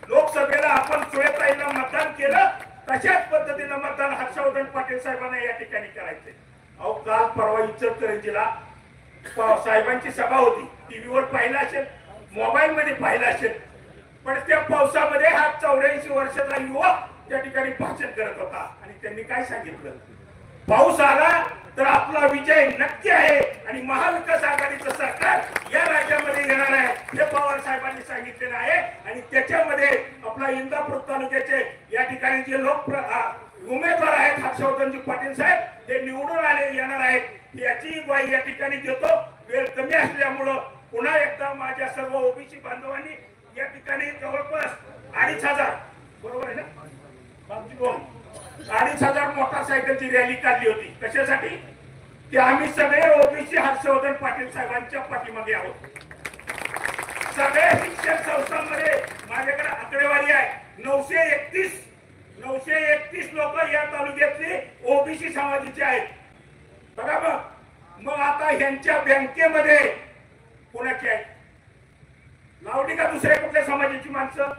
लोकसभेला आपण सुरेताईंना मतदान केलं, तशाच पद्धतीनं मतदान हर्षवर्धन पाटील साहेबांना या ठिकाणी करायचंय. अहो काल परवा इचलकरंजीला साहेबांची सभा होती, टीव्हीवर पाहिला असेल, मोबाईल मध्ये पाहिला असेल, पण त्या पावसामध्ये हा 84 वर्षाचा युवक त्या ठिकाणी भाषण करत होता आणि त्यांनी काय सांगितलं, पाऊस आला तर आपला विजय नक्की आहे आणि महाविकास आघाडीचं सरकार या राज्यामध्ये येणार आहे हे पवार साहेबांनी सांगितलेलं आहे. आणि त्याच्यामध्ये आपला इंदापूर तालुक्याचे या ठिकाणी जे लोक उमेदवार आहेत हर्षवर्धनजी पाटील साहेब हे निवडून आले येणार आहेत याची ग्वाही या ठिकाणी देतो. वेळ कमी असल्यामुळं पुन्हा एकदा माझ्या सर्व ओबीसी बांधवांनी या ठिकाणी जवळपास 2,500 बरोबर आहे ना 2,500 मोटरसायकलची रॅली काढली होती. कशासाठी की आम्ही सगळे ओबीसी हर्षवर्धन पाटील साहेबांच्या पाठीमागे आहोत. सगळ्या शिक्षण संस्थांमध्ये माझ्याकडे आकडेवारी आहे 931 लोक या तालुक्यातले ओबीसी समाजाचे आहेत. बरोबर, मग आता ह्यांच्या बँकेमध्ये कोणाची आहे, लावली का दुसऱ्या कुठल्या समाजाची माणसं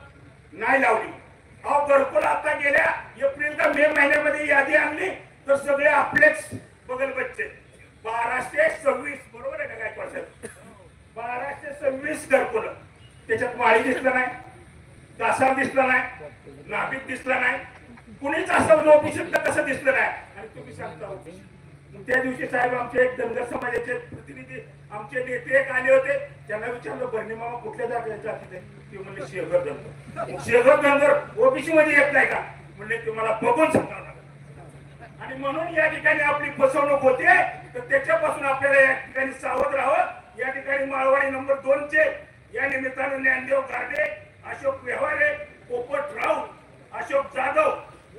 नाही लावली. अहो घरकुल आता गेल्या एप्रिल का मे महिन्यामध्ये यादी आणली तर सगळे आपलेच बगल बच्चे 1226 बरोबर आहे का काय पर्सेंट 1226 घरकुल. त्याच्यात माळी दिसलं नाही, कासार दिसला नाही, नाभिक दिसला नाही, कुणीच असं ओबीसीतलं कसं दिसलं नाही. आणि तुम्ही सांगता ओबीसी. त्या दिवशी साहेब आमचे एक धनगर समाजाचे प्रतिनिधी आमचे नेते एक आले होते, त्यांना विचारलं बहिणी मामा कुठल्या जातीचे, ते म्हणले शेखर धनगर. शेखर धनगर ओबीसी मध्ये येत नाही का, म्हणले तुम्हाला बघून सांगावं लागेल. आणि म्हणून या ठिकाणी आपली फसवणूक होते तर त्याच्यापासून आपल्याला या ठिकाणी सावध राहावं. या ठिकाणी माळवाडी नंबर 2 चे या निमित्तानं ज्ञानदेव गार्डे, अशोक व्यवहारे, पोपट राऊत, अशोक जाधव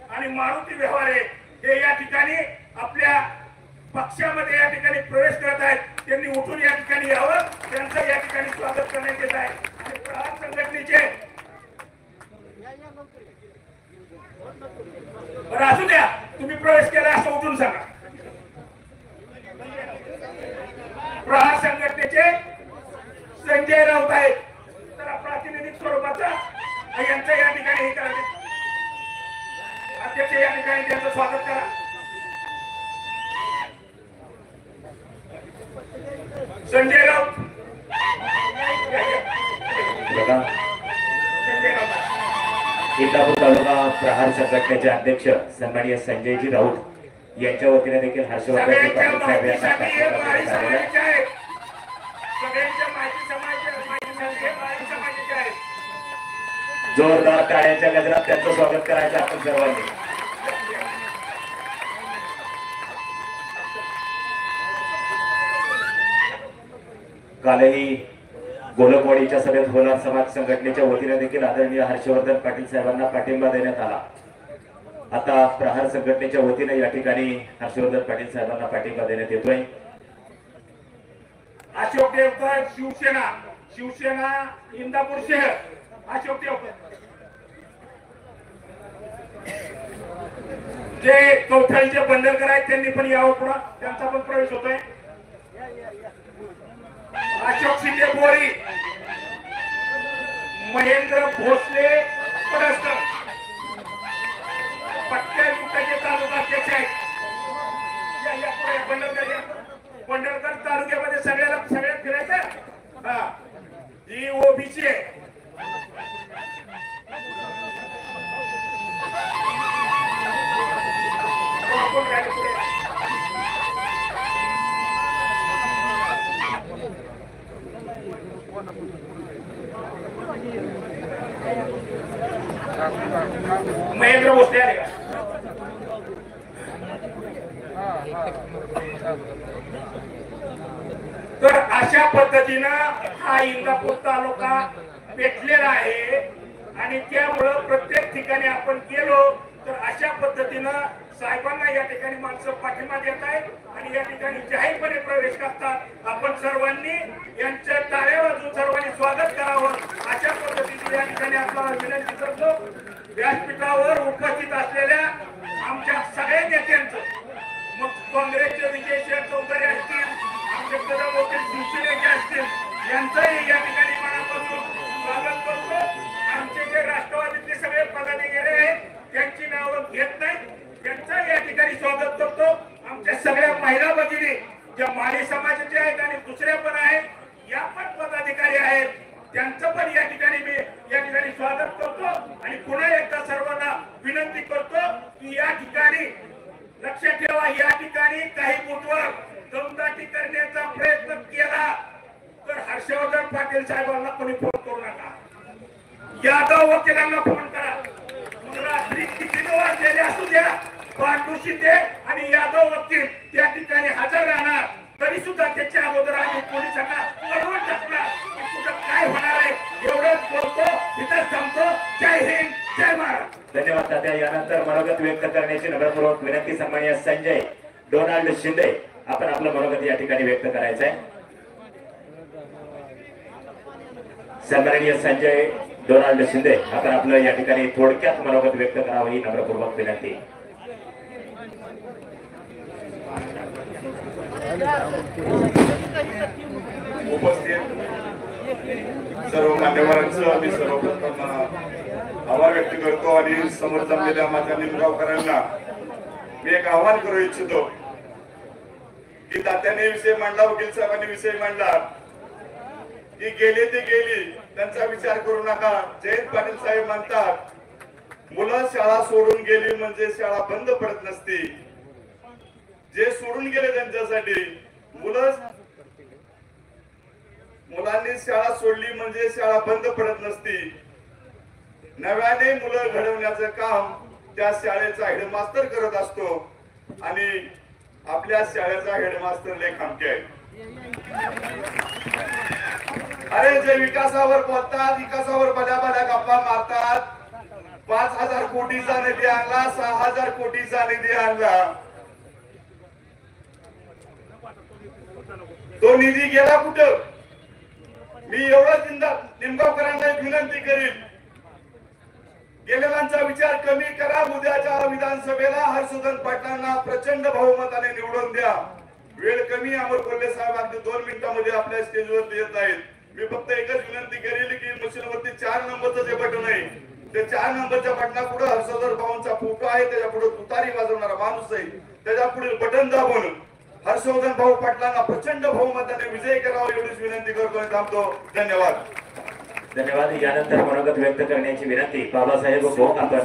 आणि मारुती व्यवहारे हे या ठिकाणी आपल्या पक्षामध्ये या ठिकाणी प्रवेश करत आहेत. त्यांनी उठून या ठिकाणी यावं, त्यांचं या ठिकाणी स्वागत करण्यात येत आहे. आणि प्रहार संघटनेचे बरं असू द्या, तुम्ही प्रवेश केला असं उठून सांगा. प्रहार संघटनेचे संजय राऊत आहेत, तर प्रातिनिधिक स्वरूपाचा यांचं या ठिकाणी हे करायचे. अध्यक्ष या ठिकाणी त्यांचं स्वागत करा. संजय राऊत इंदापूर तालुका प्रहार संघटनेचे अध्यक्ष सन्माननीय संजयजी राऊत यांच्या वतीने देखील हर्षवर्धन जोरदार टाळ्यांच्या गजरात त्यांचं स्वागत करायचं आपण सर्वांनी. कालही गोलकवाडीच्या सभेत होणार समाज संघटनेच्या वतीने देखील आदरणीय हर्षवर्धन पाटील साहेबांना पाठिंबा देण्यात आला. आता प्रहार संघटनेच्या वतीने या ठिकाणी हर्षवर्धन पाटील साहेबांना पाठिंबा देण्यात येतोय. अशोक देवकर शिवसेना इंदापूर शहर अशोक देवकर जे कौठळीचे बंडलकर आहेत त्यांनी पण यावं, पुढे त्यांचा पण प्रवेश होतोय. अशोक शिंदे बोरी, महेंद्र भोसले पडसकर पट्ट्या कुटाचे तालुका अध्यक्ष आहेत. बंडलकर तालुक्यामध्ये सगळ्यात फिरायचं हा ही ओबीसी आहे. महेंद्र भोसले आले का? तर अशा पद्धतीनं हा इंदापूर तालुका पेटलेला आहे आणि त्यामुळं प्रत्येक ठिकाणी आपण गेलो तर अशा पद्धतीनं साहेबांना या ठिकाणी माणसं पाठिंबा देत आहेत आणि या ठिकाणी जाहीरपणे प्रवेश करतात. आपण सर्वांनी यांच्या टाळ्या वाजवून सर्वांनी स्वागत करावं अशा पद्धतीने व्यासपीठावर उपस्थित असलेल्या आमच्या सगळ्या नेत्यांचं, मग काँग्रेसचे विजय चौधरी असतील, आमचे वकील शिवसेनेचे असतील, यांचंही या ठिकाणी मनापासून स्वागत करतो. आमचे जे राष्ट्रवादीतले सगळे पदाधिकारी आहेत त्यांची नावं घेत नाही, त्यांचं या ठिकाणी स्वागत करतो. आमच्या सगळ्या महिला भगिनी ज्या माळी समाजाच्या आहेत आणि दुसऱ्या पण आहेत, या पण पदाधिकारी आहेत, त्यांचं पण या ठिकाणी मी या ठिकाणी स्वागत करतो. आणि पुन्हा एकदा सर्वांना विनंती करतो की या ठिकाणी लक्षात ठेवा, या ठिकाणी काही बूथवर दमदाटी करण्याचा प्रयत्न केला तर हर्षवर्धन पाटील साहेबांना कोणी फोन करू नका, यादव वकिलांना फोन करा. रात्री किती वाजलेले असू द्या, पांडू शिंदे आणि यादव वकील त्या ठिकाणी हजर राहणार. तरी सुद्धा त्याच्या अगोदर आम्ही पोलिसांना कळवून टाकणार कुठं काय होणार आहे. एवढंच बोलतो, इथं थांबतो. जय हिंद, जय महाराष्ट्र. धन्यवाद तात्या. यानंतर मनोगत व्यक्त करण्याची नम्रपूर्वक विनंती सन्माननीय संजय डोनाल्ड शिंदे, आपण आपलं मनोगत या ठिकाणी व्यक्त करायचं आहे. सन्माननीय संजय डोनाल्ड शिंदे, आपण आपलं या ठिकाणी थोडक्यात मनोगत व्यक्त करावं ही नम्रपूर्वक विनंती. उपस्थित सर्व मान्यवरांचं मी सर्वप्रथम आभार व्यक्त करतो आणि समोर जमलेल्या माझ्या निमगावकरांना मी एक आव्हान करू इच्छितो की तात्याने विषय मांडला, वकील साहेबांनी विषय मांडला की गेले ते गेली, त्यांचा विचार करू नका. जयंत पाटील साहेब म्हणतात मुलं शाळा सोडून गेली म्हणजे शाळा बंद पडत नसती. जे सोडून गेले त्यांच्यासाठी मुलांनी शाळा सोडली म्हणजे शाळा बंद पडत नसती. नव्याने मुलं घडवण्याचं काम त्या शाळेचा हेडमास्तर करत असतो आणि आपल्या शाळेचा हेडमास्टर लय खामके आहे. अरे जे विकासावर बोलतात, विकासावर भल्या भल्या गप्पा मारतात, 5,000 कोटीचा निधी आणला, 6,000 कोटीचा निधी आणला, तो निधी गेला कुठं? मी एवढंच निमगावकरांना विनंती करीन, गेलेल्यांचा विचार कमी करा. उद्याच्या विधानसभेला हर्षवर्धन पाटलांना प्रचंड बहुमताने निवडून द्या. वेळ कमी, अमर कोल्हे साहेब अगदी 2 मिनिटांमध्ये आपल्या स्टेजवरती येत आहेत. मी फक्त एकच विनंती करेल की मशीनवरती 4 नंबरचं जे बटन आहे, ते 4 नंबरच्या बटनापुढे हर्षवर्धन भाऊंचा फोटो आहे, त्याच्या पुढे तुतारी वाजवणारा माणूस आहे, त्याच्या पुढील बटन दाबून हर्षवर्धन भाऊ पाटलांना प्रचंड बहुमताने विजय करावा एवढीच विनंती करतो आणि थांबतो. धन्यवाद. धन्यवाद. यानंतर मनोगत व्यक्त करण्याची विनंती बाबासाहेब भोंग, आपण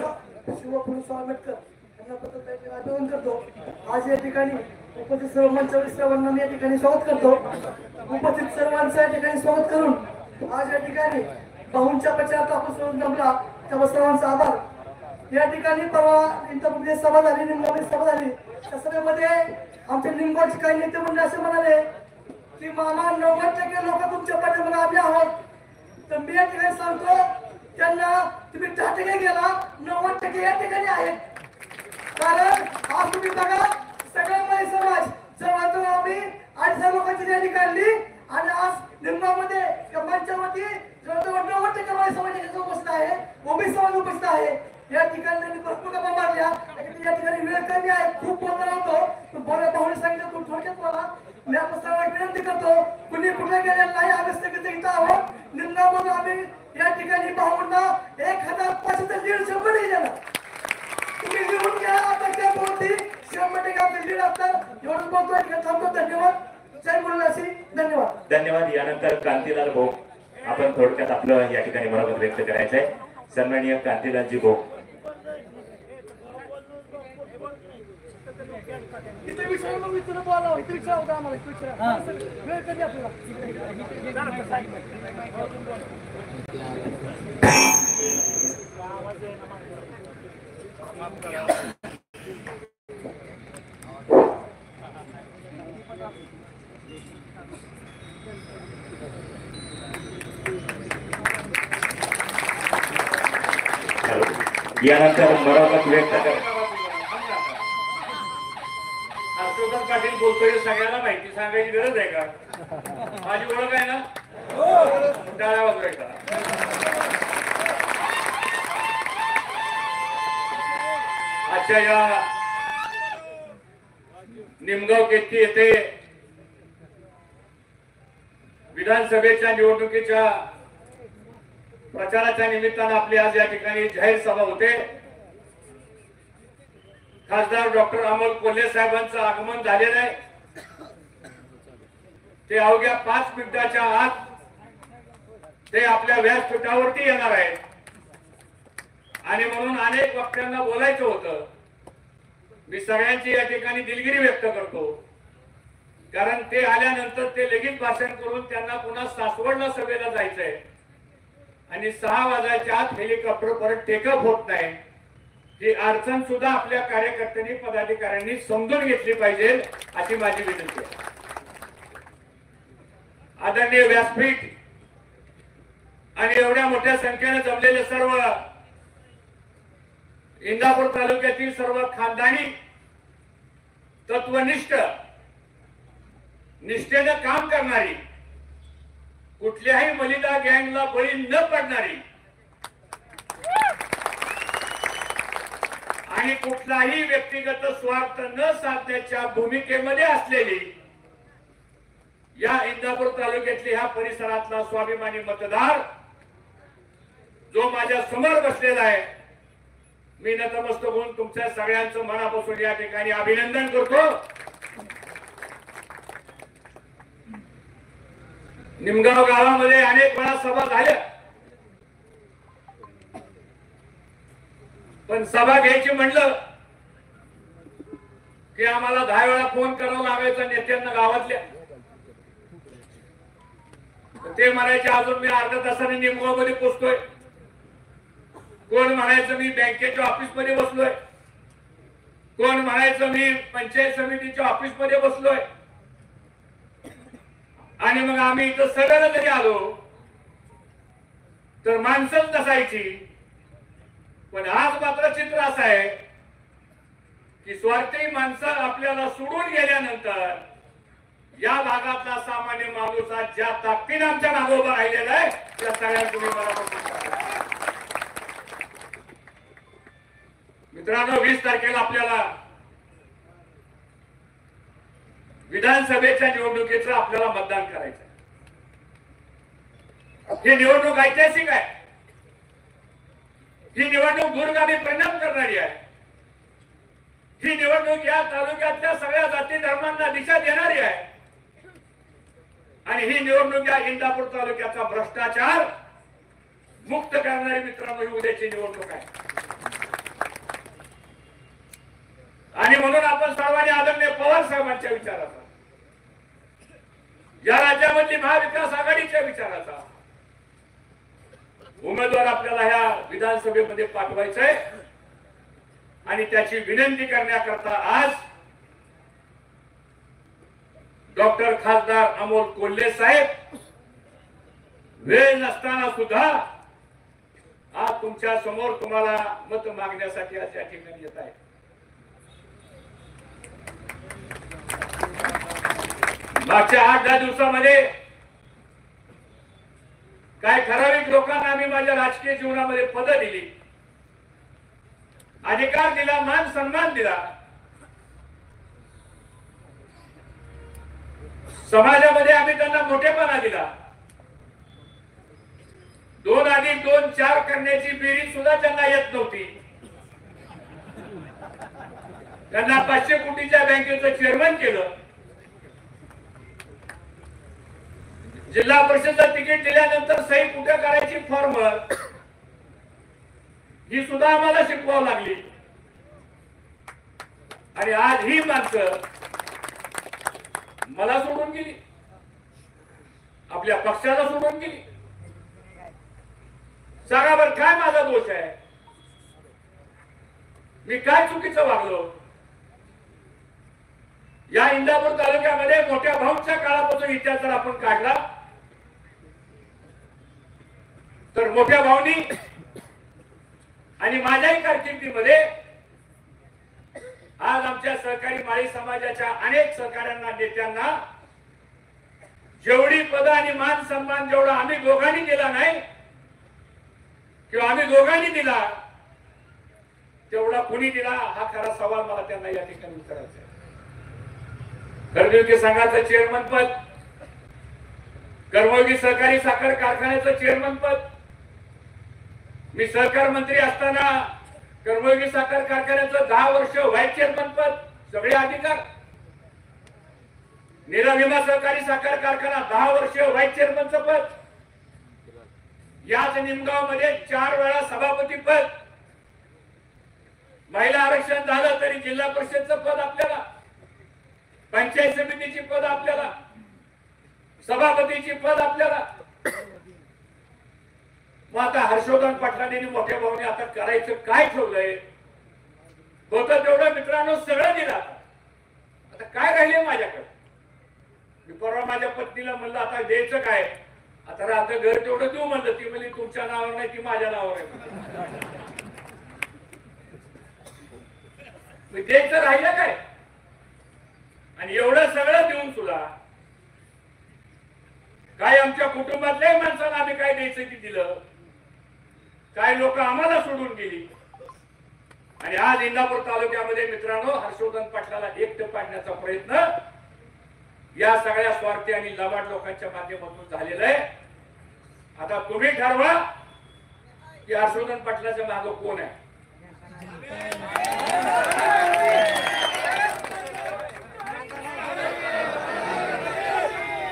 शिवपुरुष आंबेडकर यांना पत्रकारांचे अभिवादन करतो. आज या ठिकाणी उपस्थित सर्व मंचावरील सर्वांना मी या ठिकाणी स्वागत करतो. उपस्थित सर्वांचं या ठिकाणी स्वागत करून आज या ठिकाणी भाऊंच्या प्रचारात आपण सर्व जमला, त्या सर्वांचा आभार. या ठिकाणी परवा इंटरमध्ये सभा झाली, निमगावमध्ये सभा झाली. त्या सभेमध्ये आमच्या निमगावचे काही नेते म्हणजे असे म्हणाले की मामा 90% लोक तुमच्या पाठीमागे आम्ही आहोत. तर मी या ठिकाणी सांगतो त्यांना, तुम्ही 10% गेला, 90% या ठिकाणी आहेत. कारण आज तुम्ही बघा, सगळ्या माळी समाज जवळ आम्ही 8,000 लोकांची रॅली काढली आणि आज निमगावमध्ये या मंचावरती जवळजवळ 90% माळी समाजाची उपस्थित आहे, ओबीसी समाज उपस्थित आहे. या ठिकाणी त्यांनी भरपूर गप्पा मारल्या. या ठिकाणी वेळ कमी आहे, खूप बोलणार होतो, बोला भाऊने सांगितलं तू थोडक्यात बोला. मी आपण सर्वांना विनंती करतो, कुणी कुठे गेलेलं नाही, आम्ही सगळे इथं आहोत. निमगावमध्ये आम्ही या ठिकाणी भाऊंना 1,500 लीड 100% दिलं. तुम्ही लिहून घ्या, आता त्या बोलती 100% आपली लीड असतात. एवढं बोलतोय, थांबतो. धन्यवाद. जय मुलाशी. धन्यवाद. धन्यवाद. यानंतर कांतीलाल भोंग, आपण थोडक्यात आपलं या ठिकाणी मनोगत व्यक्त करायचंय. सन्माननीय कांतीलालजी भोंग. इथे विषय मग मी तुला बोलावं, इथे विषय होता आम्हाला, वेळ कधी आपल्याला यानंतर मनोगत व्यक्त कर. हर्षवर्धन पाटील बोलतोय, सगळ्याला माहिती सांगायची गरज आहे का? माझी ओळख आहे ना? टाळ्या वाजवायचा. आजच्या या निमगाव केतकी येथे विधानसभेच्या निवडणुकीच्या प्रचाराच्या निमित्तानं आपली आज या ठिकाणी जाहीर सभा होते. खासदार डॉक्टर अमोल कोल्हे साहेबांचं आगमन झालेलं आहे. ते अवघ्या 5 मिनिटाच्या आत ते आपल्या व्यासपीठावरती येणार आहेत आणि म्हणून अनेक वक्त्यांना बोलायचं होतं. मी सगळ्यांची या ठिकाणी दिलगिरी व्यक्त करतो, कारण ते आल्यानंतर ते लगेच भाषण करून त्यांना पुन्हा सासवडला सभेला जायचंय आणि 6 वाजायच्या आत हेलिकॉप्टर परत टेकअप होत नाही. ही अडचण सुद्धा आपल्या कार्यकर्त्यांनी पदाधिकाऱ्यांनी समजून घेतली पाहिजे अशी माझी विनंती आहे. आदरणीय व्यासपीठ आणि एवढ्या मोठ्या संख्येने जमलेले सर्व इंदापूर तालुक्यातील सर्व खानदानी तत्वनिष्ठ निष्ठेनं काम करणारी, कुठल्याही मलिदा गँगला बळी न पडणारी आणि कुठलाही व्यक्तिगत स्वार्थ न साधण्याच्या भूमिकेमध्ये असलेली या इंदापूर तालुक्यातल्या ह्या परिसरातला स्वाभिमानी मतदार जो माझ्या समोर बसलेला आहे, मी नतमस्तक होऊन तुमच्या सगळ्यांचं मनापासून या ठिकाणी अभिनंदन करतो. निमगाव गावामध्ये अनेक वेळा सभा झाल्या, पण सभा घ्यायची म्हणलं की आम्हाला 10 वेळा फोन करावा लागायचा नेत्यांना गावातल्या. ते म्हणायचे अजून मी अर्ध्या तासाने निमगाव मध्ये पोहोचतोय, कोण म्हणायचं मी बँकेच्या ऑफिस मध्ये बसलोय, कोण म्हणायचं मी पंचायत समितीच्या ऑफिस मध्ये बसलोय. आणि मग आम्ही इथं सगळं जरी आलो तर माणसंच नसायची. पण आज मात्र चित्र असं आहे की स्वार्थी माणसं आपल्याला सोडून गेल्यानंतर या भागातला सामान्य माणूस आज ज्या ताकदीने आमच्या मागे उभा राहिलेला आहे त्या सगळ्या तुम्ही मला मित्रांनो, 20 तारखेला आपल्याला विधानसभेच्या निवडणुकीचं आपल्याला मतदान करायचं. ही निवडणूक ऐतिहासिक आहे. ही निवडणूक दूरगामी परिणाम करणारी आहे. ही निवडणूक या तालुक्यातल्या सगळ्या जाती धर्मांना दिशा देणारी आहे. आणि ही निवडणूक या इंदापूर तालुक्याचा भ्रष्टाचार मुक्त करणारी मित्रांनो ही उद्याची निवडणूक आहे. आणि म्हणून आपण सर्वांनी आदरणीय पवार साहेबांच्या विचाराचा, या राज्यामधली महाविकास आघाडीच्या विचाराचा उमेदवार आपल्याला ह्या विधानसभेमध्ये पाठवायचा आहे. आणि त्याची विनंती करण्याकरता आज डॉक्टर खासदार अमोल कोल्हे साहेब वेळ नसताना सुद्धा आज तुमच्या समोर तुम्हाला मत मागण्यासाठी आज या ठिकाणी येत आहे. मागच्या 8-10 दिवसामध्ये काय ठराविक लोकांना आम्ही माझ्या राजकीय जीवनामध्ये पद दिली, अधिकार दिला, मान सन्मान दिला. समाजामध्ये आम्ही त्यांना मोठेपणा दिला. 2+2 4 करण्याची बेरीज सुद्धा त्यांना येत नव्हती. त्यांना 500 कोटीच्या बँकेचं चेअरमन केलं. जिल्हा परिषदचं तिकीट दिल्यानंतर सही कुठे करायची फॉर्मवर ही सुद्धा आम्हाला शिकवावं लागली. आणि आज ही माणसं मला सोडून गेली, आपल्या पक्षाला सोडून गेली. सांगा बरं, काय माझा दोष आहे? मी काय चुकीचं वागलो? या इंदापूर तालुक्यामध्ये मोठ्या भाऊच्या काळापासून इतिहास जर आपण काढला तर मोठ्या भाऊनी आणि माझ्याही कारकिर्दीमध्ये आज आमच्या सहकारी माळी समाजाच्या अनेक सहकाऱ्यांना, नेत्यांना जेवढी पद आणि मान सन्मान जेवढा आम्ही दोघांनी दिला नाही किंवा आम्ही दोघांनी दिला तेवढा कुणी दिला हा खरा सवाल मला त्यांना या ठिकाणी विचारायचा आहे. कर्जयोगी संघाचं चेअरमन पद, कर्मयोगी सहकारी साखर कारखान्याचं चेअरमन पद, मी सहकार मंत्री असताना कर्मयोगी साखर कारखान्याचं 10 वर्ष व्हाईस चेअरमन पद, सगळे अधिकार. निराविमा सहकारी साखर कारखाना 10 वर्ष व्हाईस चेअरमनचं पद. याच निमगाव मध्ये 4 वेळा सभापती पद. महिला आरक्षण झालं तरी जिल्हा परिषदचं पद आपल्याला, पंचायत समितीची पद आपल्याला, सभापतीची पद आपल्याला. मग आता हर्षवर्धन पाटलांनी मोठ्या भावाने आता करायचं काय ठेवलंय? होतं तेवढं मित्रांनो सगळं दिलं. आता काय राहिले माझ्याकडे? मी परवा माझ्या पत्नीला म्हणलं आता द्यायचं काय? आता राहतं घर तेवढं देऊ म्हणलं. ती म्हणजे तुमच्या नावावर नाही, ती माझ्या नावावर आहे. द्यायचं राहिलं काय? आणि एवढं सगळं देऊन सुद्धा काय आमच्या कुटुंबातल्याही माणसाला आम्ही काय द्यायचं की दिलं? काय लोक आम्हाला सोडून गेली. आणि आज इंदापूर तालुक्यामध्ये मित्रांनो हर्षवर्धन पाटलाला एकटं पाडण्याचा प्रयत्न या सगळ्या स्वार्थी आणि लबाड लोकांच्या माध्यमातून झालेला आहे. आता तुम्ही ठरवा की हर्षवर्धन पाटलाच्या मागे कोण आहे.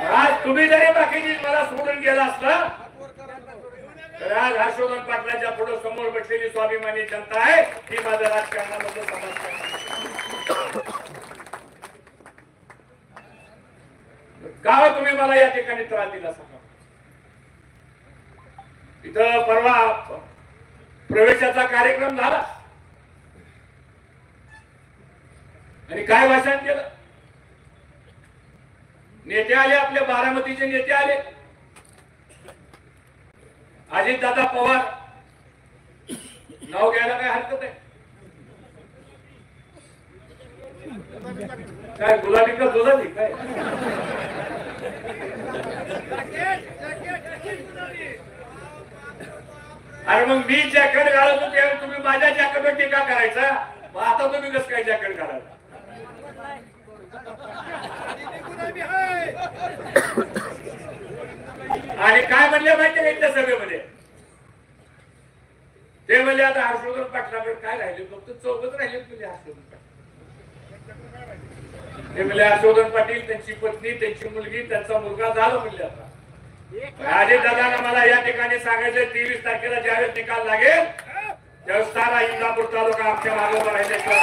आज तुम्ही जरी बाकीची मला सोडून गेला असला तर आज हर्षवर्धन पाटलाच्या पुढे समोर बसलेली स्वाभिमानी जनता आहे ही माझं राजकारणामध्ये समजतं. का तुम्ही मला या ठिकाणी त्रास दिला सांगा? इथं परवा प्रवेशाचा कार्यक्रम झाला आणि काय भाषण केलं? नेते आले, आपले बारामतीचे नेते आले, अजितदादा पवार नाव घ्यायला काय हरकत आहे? काय गुलाबी का गुलाबी काय? अरे मग मी जॅकेट घालत होते तुम्ही माझ्या जॅकेटवर टीका करायचा. मग आता तुम्ही कसं काय जॅकेट घालायला? आणि काय म्हणले माहिती का त्या सभेमध्ये? ते म्हणले आता हर्षवर्धन पाटलाकडे काय राहिले? फक्त चौकच राहिले. म्हणजे हर्षवर्धन पाटील ते म्हणले हर्षवर्धन पाटील, त्यांची पत्नी, त्यांची मुलगी, त्यांचा मुलगा झाला म्हणले. आता अजित दादांना मला या ठिकाणी सांगायचं 23 तारखेला ज्यावेळेस निकाल लागेल त्यावेळेस सारा इंदापूर तालुका आमच्या मागे उभा राहिल्याशिवाय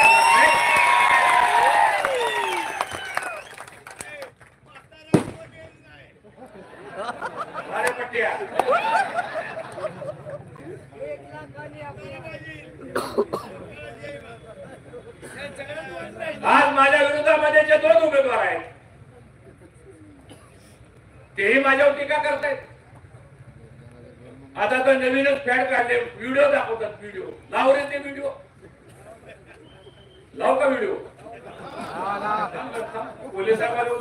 अरे पट्ट्या आज माझ्या विरोधामध्ये जे 2 उमेदवार आहेत तेही माझ्यावर टीका करतायत. आता तर नवीनच फॅड काढले, व्हिडिओ दाखवतात. व्हिडिओ लाव रे, ते व्हिडिओ लाव का? व्हिडिओ पोलिसांमध्ये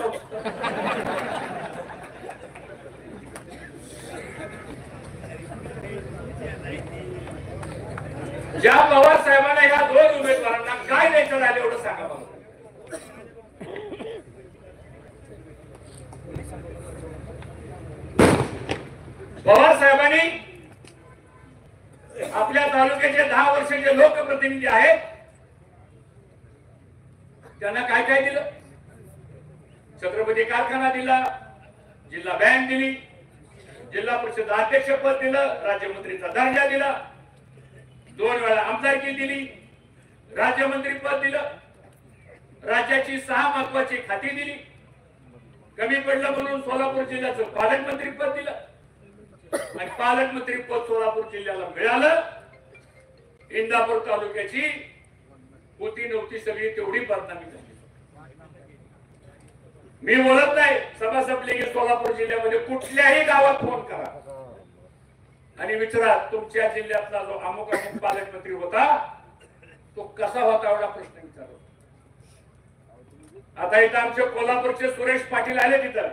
ज्या पवार साहेबांना या 2 उमेदवारांना काय द्यायचं राहिले एवढं सांगा मला. पवार साहेबांनी आपल्या तालुक्याचे 10 वर्षाचे लोकप्रतिनिधी आहेत त्यांना काय काय दिलं? छत्रपती कारखाना दिला, जिल्हा बँक दिली, जिल्हा परिषद अध्यक्ष पद दिलं, राज्यमंत्रीचा दर्जा दिला, 2 वेळा आमदारकी दिली, राज्यमंत्री पद दिलं, राज्याची 6 महत्वाची खाती दिली, कमी पडलं म्हणून सोलापूर जिल्ह्याचं पालकमंत्री पद दिलं आणि पालकमंत्री पद सोलापूर जिल्ह्याला मिळालं. इंदापूर तालुक्याची होती नव्हती सगळी तेवढी बदनामी झाली. मी बोलत नाही, सभा संपली की सोलापूर जिल्ह्यामध्ये कुठल्याही गावात फोन करा आणि विचारा तुमच्या जिल्ह्यातला जो अमुक अमुक पालकमंत्री होता तो कसा होता एवढा प्रश्न विचारा. आता इथं आमचे कोल्हापूरचे सुरेश पाटील आले, तिथं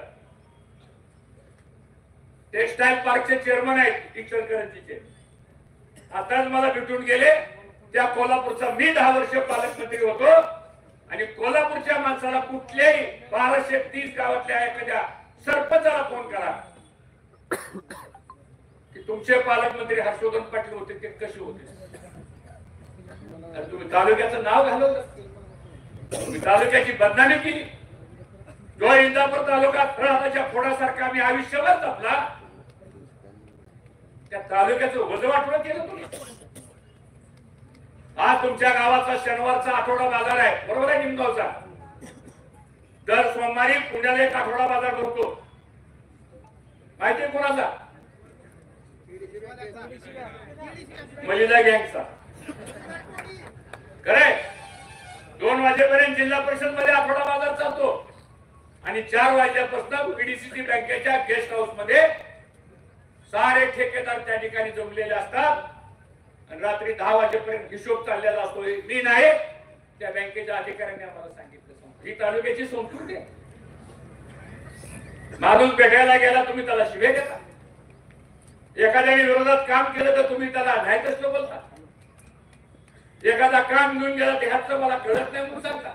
टेक्सटाईल पार्कचे चेअरमन आहेत इचलकरंजीचे. आताच मला भेटून गेले त्या कोल्हापूरचा मी 10 वर्ष पालकमंत्री होतो आणि कोल्हापूरच्या माणसाला कुठल्याही 1230 गावातल्या एखाद्या सरपंचाला फोन करा की तुमचे पालकमंत्री हर्षवर्धन पाटील होते ते कसे होते. तुम्ही तालुक्याचं नाव घालवलं, तुम्ही तालुक्याची बदनामी केली. जो इंदापूर तालुका फळाच्या फोडासारखा आम्ही आयुष्यभर जपला, त्या तालुक्याचं वज वाटवं केलं तुम्ही. हा तुमच्या गावाचा शनिवारचा आठवडा बाजार आहे, बरोबर आहे निमगावचा. दर सोमवारी पुण्याला एक आठवडा बाजार भरतो, माहितीये कोणाचा? मलिदा गँगचा. खरंय, 2 वाजेपर्यंत जिल्हा परिषद मध्ये आठवडा बाजार चालतो आणि 4 वाजल्यापासून पीडीसीसी बँकेच्या गेस्ट हाऊस मध्ये सारे ठेकेदार त्या ठिकाणी जमलेले असतात आणि रात्री 10 वाजेपर्यंत हिशोब चाललेला असतो. मी नाही, त्या बँकेच्या अधिकाऱ्यांनी आम्हाला सांगितलं. ही तालुक्याची संस्कृती आहे. माणूस भेटायला गेला तुम्ही त्याला शिव्या देता, एखाद्याने विरोधात काम केलं तर तुम्ही त्याला नाही तसं बोलता, एखादा काम घेऊन गेला ते ह्याचं मला कळत नाही म्हणून सांगता,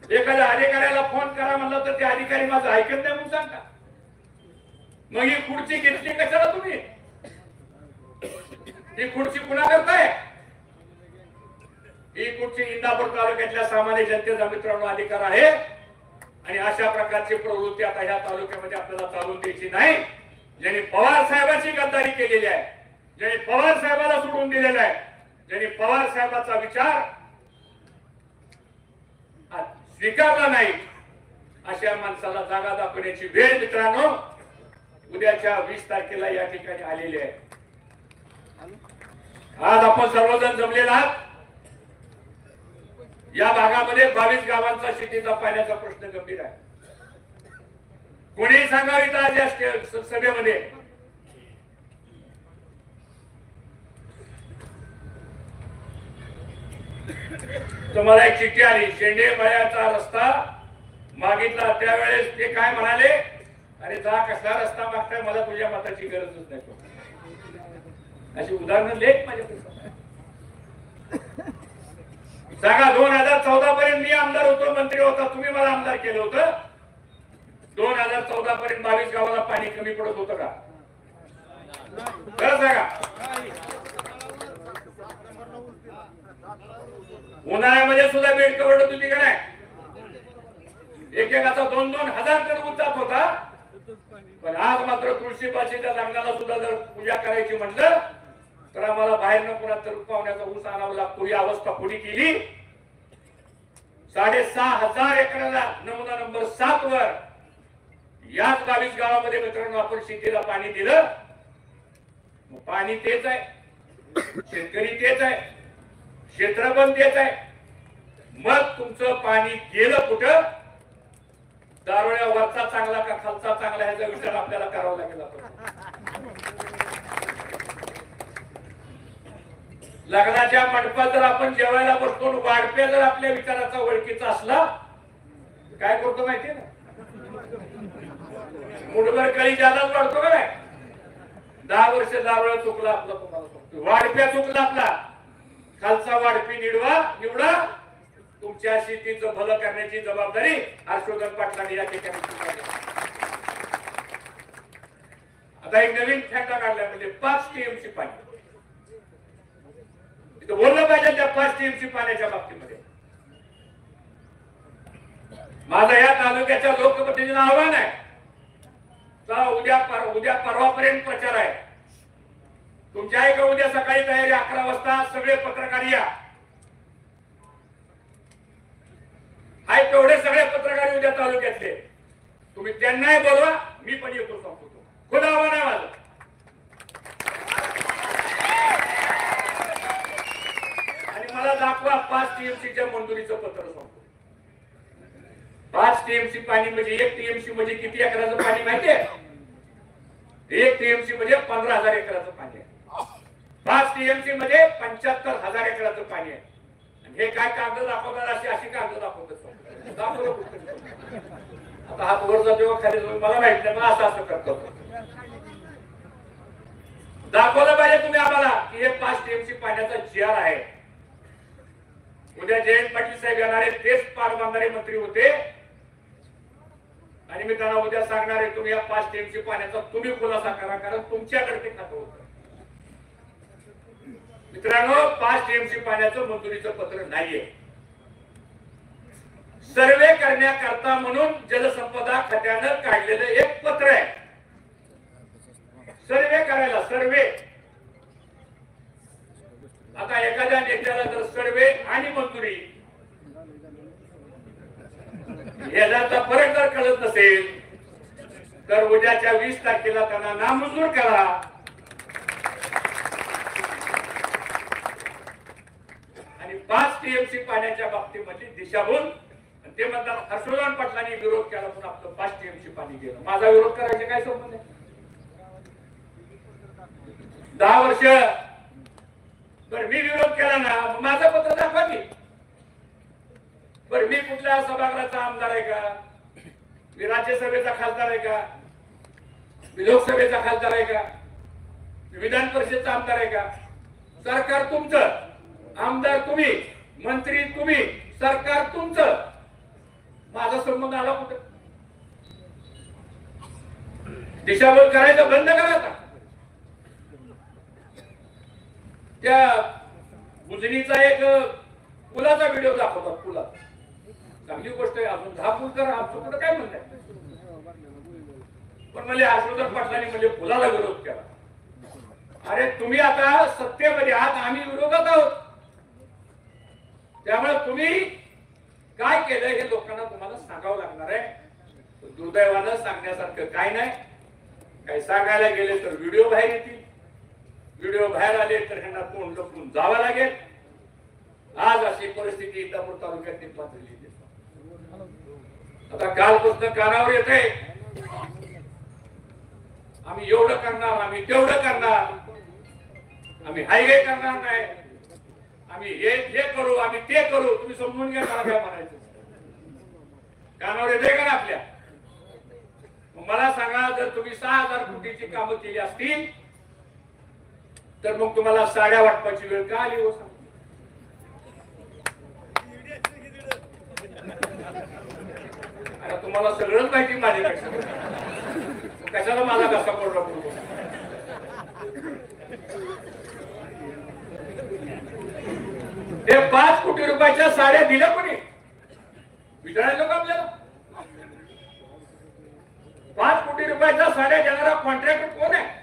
एखाद्या अधिकाऱ्याला फोन करा म्हणलं तर ते अधिकारी माझं ऐकत नाही म्हणून सांगता. मग ही खुर्ची घेतली कशाला तुम्ही? ही खुर्ची पुन्हा करताय? ही खुर्ची इंदापूर तालुक्यातल्या सामान्य जनतेचा मित्रांनो अधिकार आहे आणि अशा प्रकारची प्रवृत्ती आता ह्या तालुक्यामध्ये आपल्याला चालून द्यायची नाही. ज्यांनी पवार साहेबांची गद्दारी केलेली आहे, ज्यांनी पवार साहेबाला सोडून दिलेला आहे, ज्यांनी पवार साहेबांचा विचार स्वीकारला नाही, अशा माणसाला जागा दाखवण्याची वेळ मित्रांनो उद्याच्या 20 तारखेला या ठिकाणी आलेली आहे. आज आपण सर्वजण जमलेला आहात. या भागामध्ये 22 गावांचा शेतीचा पाण्याचा प्रश्न गंभीर आहे. कोणी सांगावी आज या सभेमध्ये तुम्हाला एक चिठ्ठी आली, शेंडेबायाचा रस्ता मागितला. त्यावेळेस ते काय म्हणाले, अरे जा कसला रस्ता मागताय, मला तुझ्या मताची गरजच नाही. अशी उदाहरणं लेख माझ्याकडे सांगा. 2014 पर्यंत मी आमदार होतो, मंत्री होता, तुम्ही मला आमदार केलं होतं. 2014 पर्यंत 22 गावाला पाणी कमी पडत होतं का? खरं सांगा. उन्हाळ्यामध्ये सुद्धा बेडकं पडत होती का नाही? एकेकाचा 2-2 हजार टन ऊस जात होता. पण आज मात्र तुळशीबाशीच्या लग्नाला सुद्धा जर पूजा करायची म्हटलं तर आम्हाला बाहेर न पुन्हा तर पाहुण्याचा ऊस आणावा लागतो. ही अवस्था पुढे केली. 6,500 एकराला नमुना नंबर 7 वर याच 22 गावामध्ये मित्रांनो आपण शेतीला पाणी दिलं. पाणी तेच आहे, शेतकरी तेच आहे, क्षेत्र पण तेच आहे. मग तुमचं पाणी गेलं कुठं? दारोळ्या वरचा चांगला का खालचा चांगला ह्याचा विचार आपल्याला करावा लागेल. लग्नाच्या मंडपात जर आपण जेवायला बसतो, वाढप्या जर आपल्या विचाराचा ओळखीचा असला काय करतो माहितीये ना? मुठभर कळी जादाच वाढतो का नाही? 10 वर्ष दारोळा चुकला आपला, तुम्हाला सांगतो. वाढप्या चुकला आपला, खालचा वाढपी निवडा. तुमच्या शेतीचं भलं करण्याची जबाबदारी हर्षवर्धन पाटलांनी या ठिकाणी. आता एक नवीन फॅक्टा काढला, म्हणजे 5 टीएमसी पाणी. इथं बोललं पाहिजे त्या 5 टीएमसी पाण्याच्या बाबतीमध्ये. माझं या तालुक्याच्या लोकप्रतिनिधींना आव्हान आहे, उद्या परवापर्यंत प्रचार आहे. तुमच्या आहे का उद्या सकाळी तयारी? 11 वाजता सगळे पत्रकार या. आहे तेवढे सगळे पत्रकार उद्या तालुक्यातले, तुम्ही त्यांनाही बोलवा, मी पण येतो सांगतो. खुद आव्हान आहे माझं. आणि मला दाखवा 5 टीएमसीच्या मंजुरीचं पत्र. सांगतो 5 टीएमसी पाणी म्हणजे 1 टीएमसी म्हणजे किती एकराचं पाणी माहितीये? 1 टीएमसी म्हणजे 15,000 एकराचं पाणी आहे. 5 टीएमसी म्हणजे 75,000 एकराचं पाणी आहे. हे काय कागद दाखवतात? अशी कागद दाखवतात. आता हात वर जातो खाली मला माहित नाही, असं करतो. दाखवलं पाहिजे तुम्ही आम्हाला की हे 5 टीएमसी पाण्याचा जीआर आहे. उद्या जयंत पाटील साहेब येणारे तेच पार बांधणारे मंत्री होते आणि मी त्यांना उद्या सांगणार आहे तुम्ही या 5 टीएमसी पाण्याचा तुम्ही खुलासा करा, कारण तुमच्याकडे ते खातं होतं. मित्रांनो, 5 टीएमसी पाण्याचं मंजुरीचं पत्र नाहीये. सर्वे करण्याकरता म्हणून जलसंपदा खात्यानं काढलेलं एक पत्र आहे. सर्वे करायला सर्वे. आता एखाद्या नेत्याला जर सर्वे आणि मंजुरी याचा फरक जर कळत नसेल तर उद्याच्या 20 तारखेला त्यांना नामंजूर करा. आणि 5 टीएमसी पाण्याच्या बाबतीमध्ये दिशाभूल. ते म्हणतात हर्षवर्धन पाटलांनी विरोध केला म्हणून आपलं 5 टीएमसी पाणी गेलं. माझा विरोध करायचा काय संबंध आहे? 10 वर्ष बर मी विरोध केला ना, माझं पत्र दाखवा की. बर मी कुठल्या सभागृहाचा आमदार आहे का? मी राज्यसभेचा खासदार आहे का? मी लोकसभेचा खासदार आहे का? मी विधान परिषदचा आमदार आहे का? सरकार तुमचं, आमदार तुम्ही, मंत्री तुम्ही, सरकार तुमचं. माझा संबंध आला कुठं? दिशाभूल करायचं बंद करा. आता त्या उजनीचा एक पुलाचा व्हिडिओ दाखवतात. पुला चांगली गोष्ट आहे, अजून 10 पूल करा, आमचं कुठं काय म्हणताय. पण म्हणजे हर्षवर्धन पाटलांनी म्हणजे पुलाला विरोध केला. अरे तुम्ही आता सत्तेमध्ये आहात, आम्ही विरोधात आहोत. त्यामुळे तुम्ही काय केलं हे लोकांना तुम्हाला सांगावं लागणार आहे. दुर्दैवानं सांगण्यासारखं काय नाही. काही सांगायला गेले तर व्हिडिओ बाहेर येतील. व्हिडिओ बाहेर आले तर ह्यांना तोंड लपवून जावं लागेल. आज अशी परिस्थिती इंदापूर तालुक्यात निर्माण झाली. आता कालपासून कानावर येते आम्ही एवढं करणार, आम्ही तेवढं करणार, आम्ही हायवे करणार नाही, आम्ही हे करू, आम्ही ते करू. तुम्ही समजून घ्या मला काय म्हणायचं. कानावर येते का ना आपल्या? मला सांगा, जर तुम्ही 6000 कोटीची कामं केली असतील तर मग तुम्हाला साड्या वाटपाची वेळ का आली हो? आता तुम्हाला सगळंच माहिती माझ्यापेक्षा, कशाला माझा घसा पडला पडतो. ते 5 कोटी रुपयाच्या साड्या दिल्या कोणी? विचारायचं का आपल्याला? 5 कोटी रुपयाच्या साड्या देणारा कॉन्ट्रॅक्टर कोण आहे?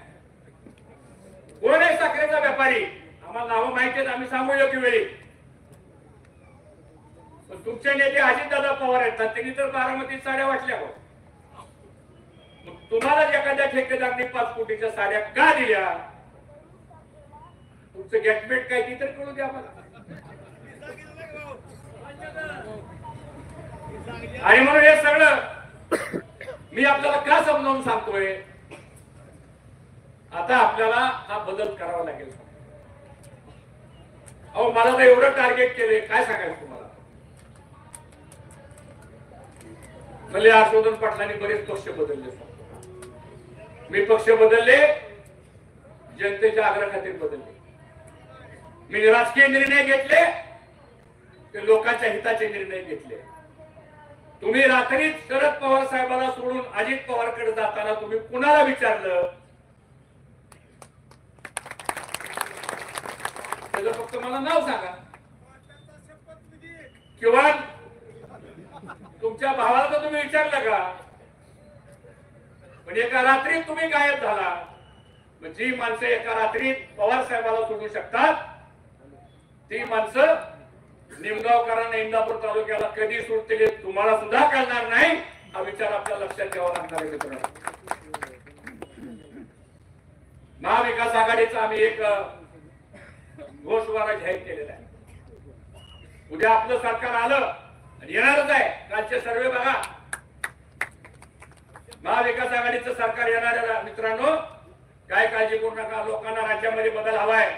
कोण आहे साखरेचा व्यापारी? आम्हाला नावं माहिती आहेत, आम्ही सांगू योग्य वेळी. पण तुमचे नेते अजितदादा पवार आहेत, त्यांनी तर बारामतीत साड्या वाटल्या. तुम्हाला एखाद्या ठेकेदारांनी 5 कोटीच्या साड्या का दिल्या? तुमचं गेटमेट काय ती तर कळू द्या मला. आणि म्हणून हे सगळं मी आपल्याला का समजावून सांगतोय. आता आपल्याला हा बदल करावा लागेल. अहो मला तर एवढं टार्गेट केले, काय सांगायचं तुम्हाला. म्हणजे हर्षवर्धन पाटलांनी बरेच पक्ष बदलले. मी पक्ष बदलले, जनतेच्या आग्रह खातीर बदलले. मी राजकीय निर्णय घेतले, ते लोकांच्या हिताचे निर्णय घेतले. तुम्ही रात्रीच शरद पवार साहेबांना सोडून अजित पवारकडे जाताना तुम्ही कुणाला विचारलं? त्याचं फक्त मला नाव सांगा. किंवा तुमच्या भावाला तर तुम्ही विचारलं का? पण एका रात्रीत तुम्ही गायब झाला. जी माणसं एका रात्रीत पवार साहेबाला सोडू शकतात, ती माणसं निमगावकरांना इंदापूर तालुक्याला कधी सुटतील तुम्हाला सुद्धा कळणार नाही. हा विचार आपल्याला लक्षात घ्यावा लागणार आहे मित्रांनो. महाविकास आघाडीचा आम्ही एक घोषवारा जाहीर केलेला आहे. उद्या आपलं सरकार आलं आणि येणारच आहे. राज्य सर्वे बघा, महाविकास आघाडीचं सरकार येणार आहे मित्रांनो. काय काळजी करू नका. लोकांना राज्यामध्ये बदल हवाय.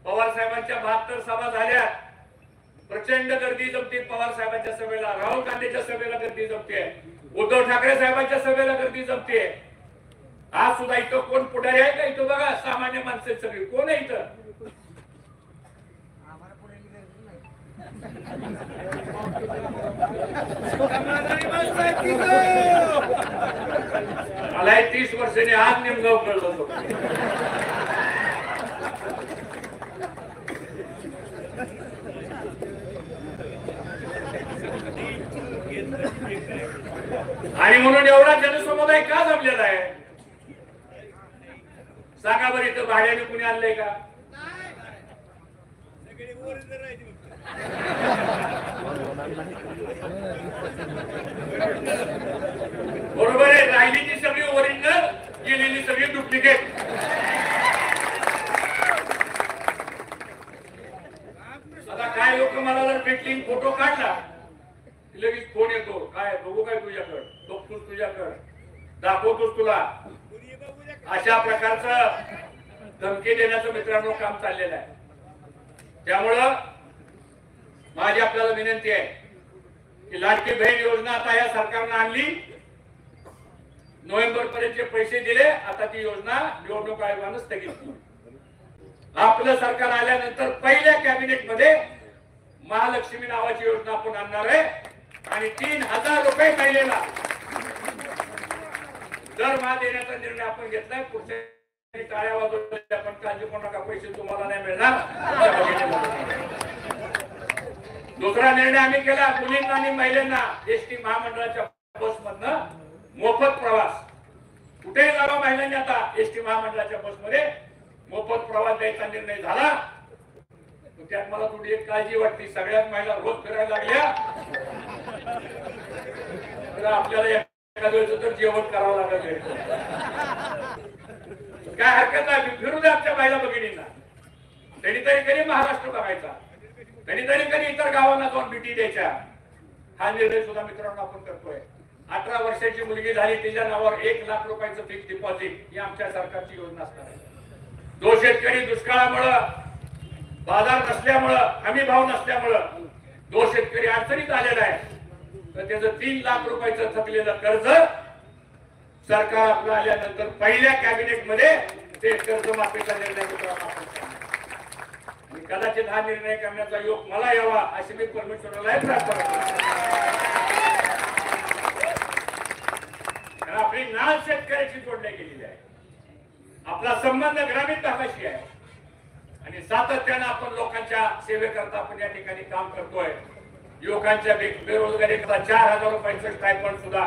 पवार साहेबांच्या 72 सभा झाल्या. प्रचंड गर्दी जमते पवार साहेबांच्या सभेला, राहुल गांधीच्या सभेला गर्दी जमते, उद्धव ठाकरे साहेबांच्या सभेला गर्दी जमते. आज सुद्धा इथं कोण पुढारी आहे का? इथं बघा सामान्य माणसं सगळी कोण आहे इथं? मला 30 वर्षांनी आज निमगाव कळलं होतं. आणि म्हणून एवढा जनसमुदाय का जमलेला आहे सांगा बरं? इथं भाड्याने कुणी आणलंय का? बरोबर आहे. राहिली ती सगळी ओरिजिनल, गेलेली सगळी डुप्लिकेट. आता काय लोक मला जर भेटली फोटो काढला लगेच फोन येतो, काय बघू काय तुझ्याकडं, बघतोस तुझ्याकडं, दाखवतोस तुला. अशा प्रकारचं धमकी देण्याचं मित्रांनो काम चाललेलं आहे. त्यामुळं माझी आपल्याला विनंती आहे की लाडकी बहीण योजना आता या सरकारनं आणली, नोव्हेंबर पर्यंतचे पैसे दिले, आता ती योजना निवडणूक आयोगानं स्थगित केली. आपलं सरकार आल्यानंतर पहिल्या कॅबिनेट मध्ये महालक्ष्मी नावाची योजना आपण आणणार आहे आणि 3000 रुपये महिलेला दरमहा देण्याचा निर्णय आपण घेतलाय. पुढच्या टाळ्या वाजवल्या, आपण काळजी करू नका, पैसे तुम्हाला नाही मिळणार. दुसरा निर्णय आम्ही केला, मुलींना आणि महिलांना एसटी महामंडळाच्या बसमधनं मोफत प्रवास. कुठेही जावा महिलांनी आता एसटी महामंडळाच्या बसमध्ये मोफत प्रवास द्यायचा निर्णय झाला. त्यात मला थोडी एक काळजी वाटते, सगळ्यात महिला रोज फिरायला लागल्या तर आपल्याला एखाद्या वेळेस तर जेवण करावं लागेल. काय हरकत नाही, फिरू दे आमच्या महिला भगिनींना. त्यांनी तरी कधी महाराष्ट्र बघायचा, त्यांनी तरी कधी इतर गावांना जाऊन भेटी द्यायच्या. हा निर्णय सुद्धा मित्रांनो आपण करतोय. 18 वर्षाची मुलगी झाली तिच्या नावावर 1 लाख रुपयाचं फिक्स डिपॉझिट ही आमच्या सरकारची योजना असणार आहे. जो शेतकरी दुष्काळामुळं, बाजार नसल्यामुळं, हमी भाव नसल्यामुळं जो शेतकरी अडचणीत आलेला आहे तर त्याचं 3 लाख रुपयाचं थकलेलं कर्ज सरकार आपलं आल्यानंतर पहिल्या कॅबिनेट मध्ये ते कर्जमाफीचा निर्णय मित्रांनो आणि कदाचित हा निर्णय करण्याचा योग मला यावा अशी मी परमेश्वराला प्रार्थना करतो. आपली नाळ शेतकऱ्याची जोडल्या गेलेली आहे, आपला संबंध ग्रामीण भागाशी आहे आणि सातत्यानं आपण लोकांच्या सेवेकरता आपण या ठिकाणी काम करतोय. युवकांच्या बेरोजगारी करता 4000 रुपयाचं स्टायपंड सुद्धा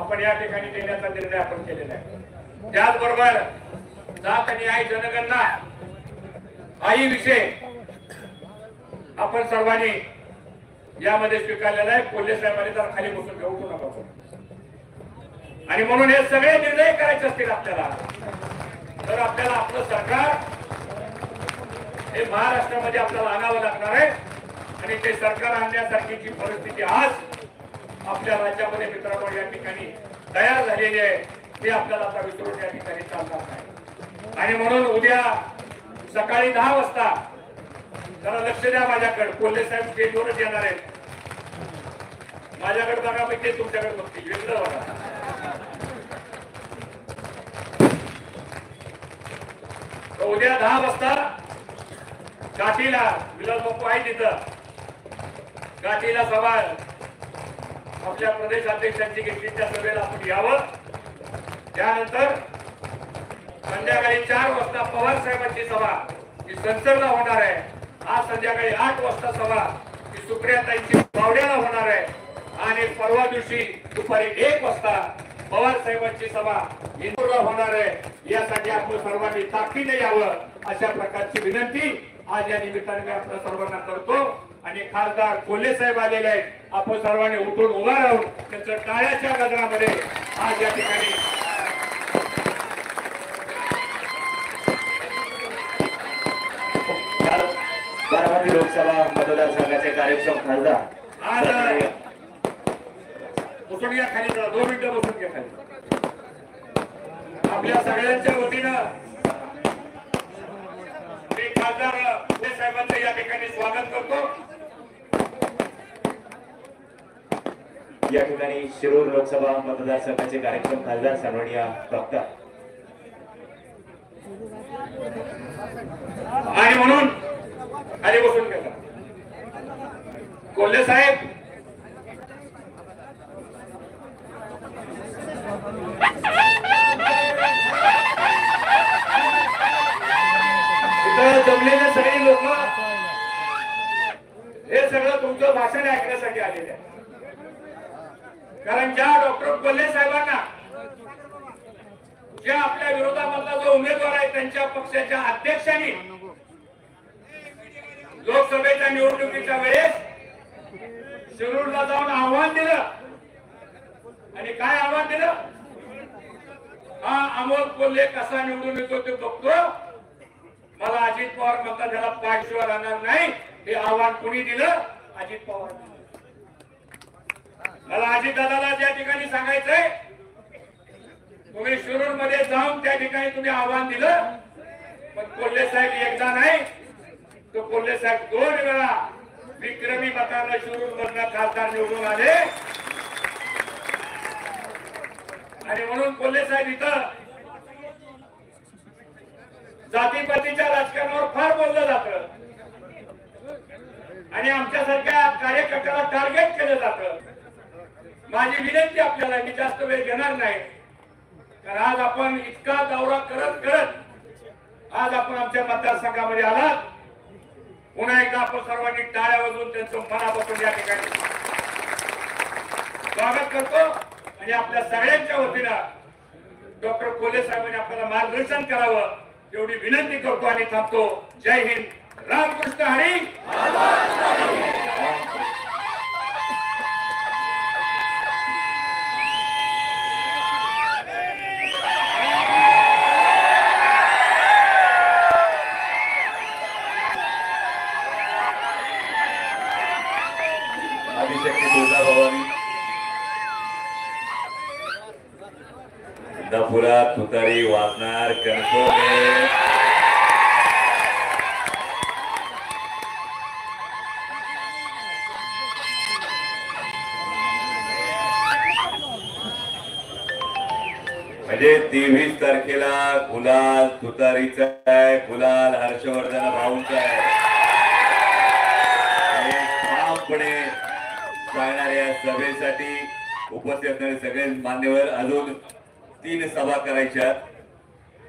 आपण या ठिकाणी देण्याचा निर्णय आपण केलेला आहे. त्याचबरोबर जात आणि आई जनगणना आई विषय आपण सर्वांनी यामध्ये स्वीकारलेला आहे. कोल्हे साहेबांनी तर खाली बसून घेऊ नका आणि म्हणून हे सगळे निर्णय करायचे असतील आपल्याला तर आपल्याला आपलं सरकार हे महाराष्ट्रामध्ये आपल्याला आणावं लागणार आहे आणि ते सरकार आणण्यासारखीची परिस्थिती आज आपल्या राज्यामध्ये मित्रांनो या ठिकाणी तयार झालेली आहे. ते आपल्याला आता विसरून या ठिकाणी चालणार नाही आणि म्हणून उद्या सकाळी 10 वाजता जरा लक्ष द्या माझ्याकडे. कोल्हे साहेब स्टेजवरच येणार आहेत. माझ्याकडे बघा, मी ते तुमच्याकडे बघतील. वेगळं बघा. उद्या 10 वाजता गाठीला विलास बापू आहे तिथं गाठीला सभा आपल्या प्रदेश अध्यक्षांची घेतली. त्या सभेला आपण यावं. त्यानंतर संध्याकाळी 4 वाजता पवार साहेबांची सभा ही संसदला होणार आहे. आज संध्याकाळी 8 वाजता सभा ही सुप्रियाताईंची पावड्याला होणार आहे आणि परवा दिवशी दुपारी 1 वाजता पवार साहेबांची सभा इंदूरला होणार आहे. यासाठी आपण सर्वांनी ताकदीने यावं अशा प्रकारची विनंती आज या निमित्ताने मी आपल्या सर्वांना करतो आणि खासदार कोल्हे साहेब आलेले आहेत. आपण सर्वांनी उठून उभा राहून त्यांच्या टाळ्याच्या गजरामध्ये आज या ठिकाणी बारामती लोकसभा मतदारसंघाचे कार्यक्षम खासदार आज बसून घ्या खाली. 2 मिनिटं बसून घ्या खाली. आपल्या सगळ्यांच्या वतीनं मी खासदार कोल्हे साहेबांचं या ठिकाणी स्वागत करतो. या ठिकाणी शिरूर लोकसभा मतदारसंघाचे कार्यक्रम खासदार सन्माननीय डॉक्टर खाली बसून घेतला. कोल्हे साहेब इथं जमलेले सगळे लोक हे सगळं तुमचं भाषण ऐकण्यासाठी आलेले आहे. कारण ज्या डॉक्टर कोल्हे साहेबांना ज्या आपल्या विरोधामधला जो उमेदवार आहे त्यांच्या पक्षाच्या अध्यक्षांनी लोकसभेच्या निवडणुकीच्या वेळेस शिरूरला जाऊन आव्हान दिलं. आणि काय आव्हान दिलं? हा अमोल कोल्हे कसा निवडून येतो ते बघतो, मला अजित पवार म्हणतात त्याला पाठशिवाय राहणार नाही. हे आव्हान कोणी दिलं? अजित पवार. मला अजित दादाला ज्या ठिकाणी सांगायचंय, तुम्ही शिरूर मध्ये जाऊन त्या ठिकाणी तुम्ही आव्हान दिलं, पण कोल्हे साहेब एकदा नाही तो कोल्हे साहेब 2 वेळा विक्रमी मताने शिरूर मधनं खासदार निवडून आले. आणि म्हणून कोल्हे साहेब इथं जातीपातीच्या राजकारणावर फार बोललं जातं आणि आमच्यासारख्या कार्यकर्त्याला टार्गेट केलं जातं. माझी विनंती आपल्याला, मी जास्त वेळ घेणार नाही, कारण आज आपण इतका दौरा करत करत आज आपण आमच्या मतदारसंघामध्ये आलात. पुन्हा एकदा आपण सर्वांनी टाळ्या वाजवून त्यांचं मनापासून या ठिकाणी स्वागत करतो. आणि आपल्या सगळ्यांच्या वतीनं डॉक्टर कोल्हे साहेबांनी आपल्याला मार्गदर्शन करावं एवढी विनंती करतो आणि थांबतो. जय हिंद. रामकृष्ण हरी. आदिशक्ती तुळजाभवानी इंदापुरात तुतारी वाजणार कणकोने. म्हणजे 23 तारखेला गुलाल तुतारीचा आहे, गुलाल हर्षवर्धन भाऊंचा आहे. ठामपणे चालणाऱ्या सभेसाठी उपस्थित असणारे सगळे मान्यवर, अजून 3 सभा करायच्या,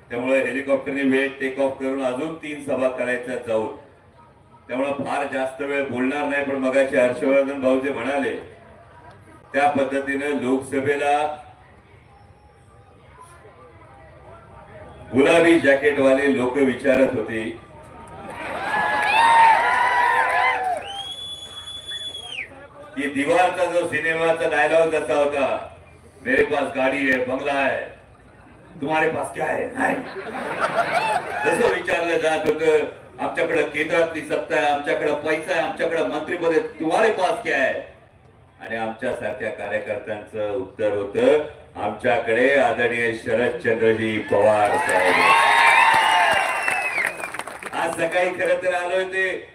त्यामुळे हेलिकॉप्टरने वेळ टेक ऑफ करून अजून 3 सभा करायच्या जाऊन, त्यामुळे फार जास्त वेळ बोलणार नाही. पण मगाशी हर्षवर्धन भाऊ जे म्हणाले त्या पद्धतीने लोकसभेला गुलाबी जॅकेटवाले लोक विचारत होते की दीवारचा जो सिनेमाचा डायलॉग जसा होता, मेरे पास गाड़ी है, बंगला है, तुम्हारे पास क्या है, नाही जसं विचारलं जात होतं. आमच्याकडे केंद्रातली सत्ता आहे, आमच्याकडे पैसा आहे, आमच्याकडे मंत्रिपद आहे, तुम्हारे पास क्या है. आणि आमच्यासारख्या कार्यकर्त्यांचं उत्तर होतं, आमच्याकडे आदरणीय शरदचंद्रजी पवार साहेब. आज सकाळी खरं तर आलोय ते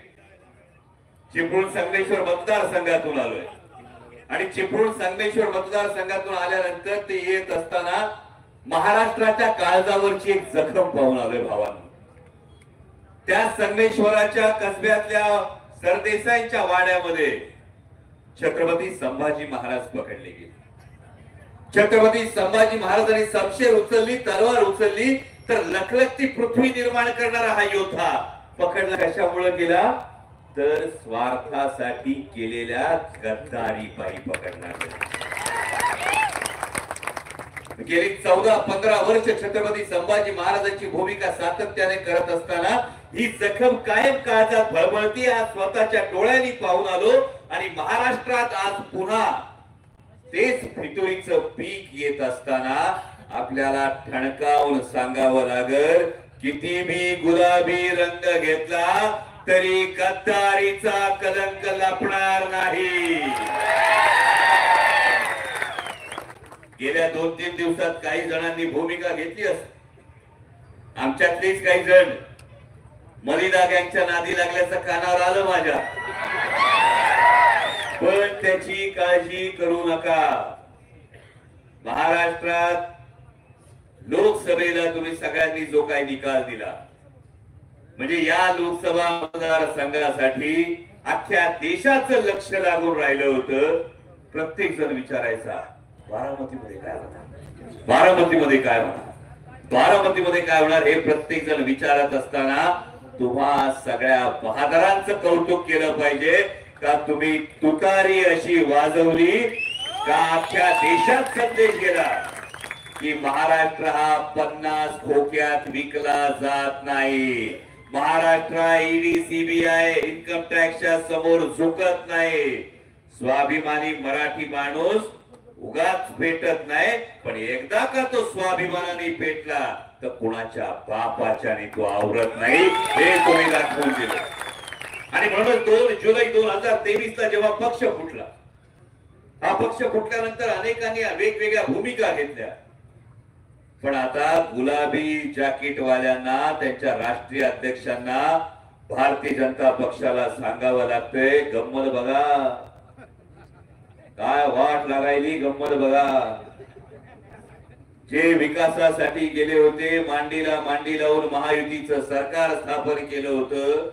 चिपळूण संगमेश्वर मतदारसंघातून आलोय आणि चिपळूण संगमेश्वर मतदारसंघातून आल्यानंतर ते येत असताना महाराष्ट्राच्या काळजावरची एक जखम पाहून आलोय भावांनो. त्या संगमेश्वराच्या कसब्यातल्या सरदेसाईंच्या वाड्यामध्ये छत्रपती संभाजी महाराज पकडले गेले. छत्रपती संभाजी महाराजांनी शमशेर उचलली, तलवार उचलली, तर लखलखती पृथ्वी निर्माण करणारा हा योद्धा पकडला कशामुळे गेला, तर स्वार्थासाठी केलेल्या गद्दारी पायी पकडणार. गेली 14-15 वर्ष छत्रपती संभाजी महाराजांची भूमिका सातत्याने करत असताना ही जखम कायम काळजात भळबळती. आज स्वतःच्या डोळ्यांनी पाहून आलो आणि महाराष्ट्रात आज पुन्हा तेच फितुरीचं पीक येत असताना आपल्याला ठणकावून सांगावं लागल, किती भी गुलाबी रंग घेतला तरी गद्दारीचा कलंक लपणार नाही. गेल्या 2-3 दिवसात काही जणांनी भूमिका घेतली असते. आमच्यातलीच काही जण मलिदा गँगच्या नादी लागल्याचं कानावर आलं माझ्या, पण त्याची काळजी करू नका. महाराष्ट्रात लोकसभेला तुम्ही सगळ्यांनी जो काही निकाल दिला म्हणजे या लोकसभा मतदारसंघासाठी अख्ख्या देशाचं लक्ष लागून राहिलं होतं. प्रत्येक जण विचारायचा बारामतीमध्ये काय होणार, बारामतीमध्ये काय होणार, बारामतीमध्ये काय होणार, हे प्रत्येक जण विचारत असताना तुम्हा सगळ्या बहादरांचं कौतुक केलं पाहिजे का तुम्ही तुतारी अशी वाजवली का अख्ख्या देशात संदेश गेला की महाराष्ट्र हा 50 खोक्यात विकला जात नाही. महाराष्ट्र ईडी सीबीआय इन्कम टॅक्सच्या समोर झुकत नाही. स्वाभिमानी मराठी माणूस उगाच पेटत नाही, पण एकदा का तो स्वाभिमानाने पेटला तर कुणाच्या बापाच्याने तो आवरत नाही, हे तुम्ही दाखवून दिलं. आणि म्हणून 2 जुलै 2023 ला जेव्हा पक्ष फुटला, हा पक्ष फुटल्यानंतर अनेकांनी वेगवेगळ्या भूमिका घेतल्या. पण आता गुलाबी जॅकेटवाल्यांना, त्यांच्या राष्ट्रीय अध्यक्षांना भारतीय जनता पक्षाला सांगावं लागतंय, गंमत बघा, काय वाट लागायली, गंमत बघा. जे विकासासाठी गेले होते, मांडीला मांडी लावून महायुतीचं सरकार स्थापन केलं होतं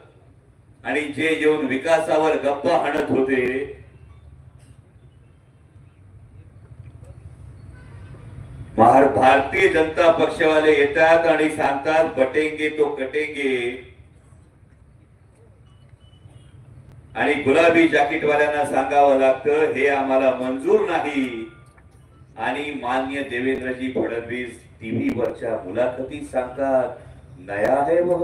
आणि जे येऊन विकासावर गप्पा हाणत होते, भारतीय जनता पक्षवाले येतात आणि सांगतात बटेंगे तो कटेंगे. आणि गुलाबी जॅकेटवाल्यांना सांगावं लागतं हे आम्हाला मंजूर नाही. आणि मान्य देवेंद्रजी फडणवीस टीव्ही वरच्या मुलाखतीत सांगतात नया है वो.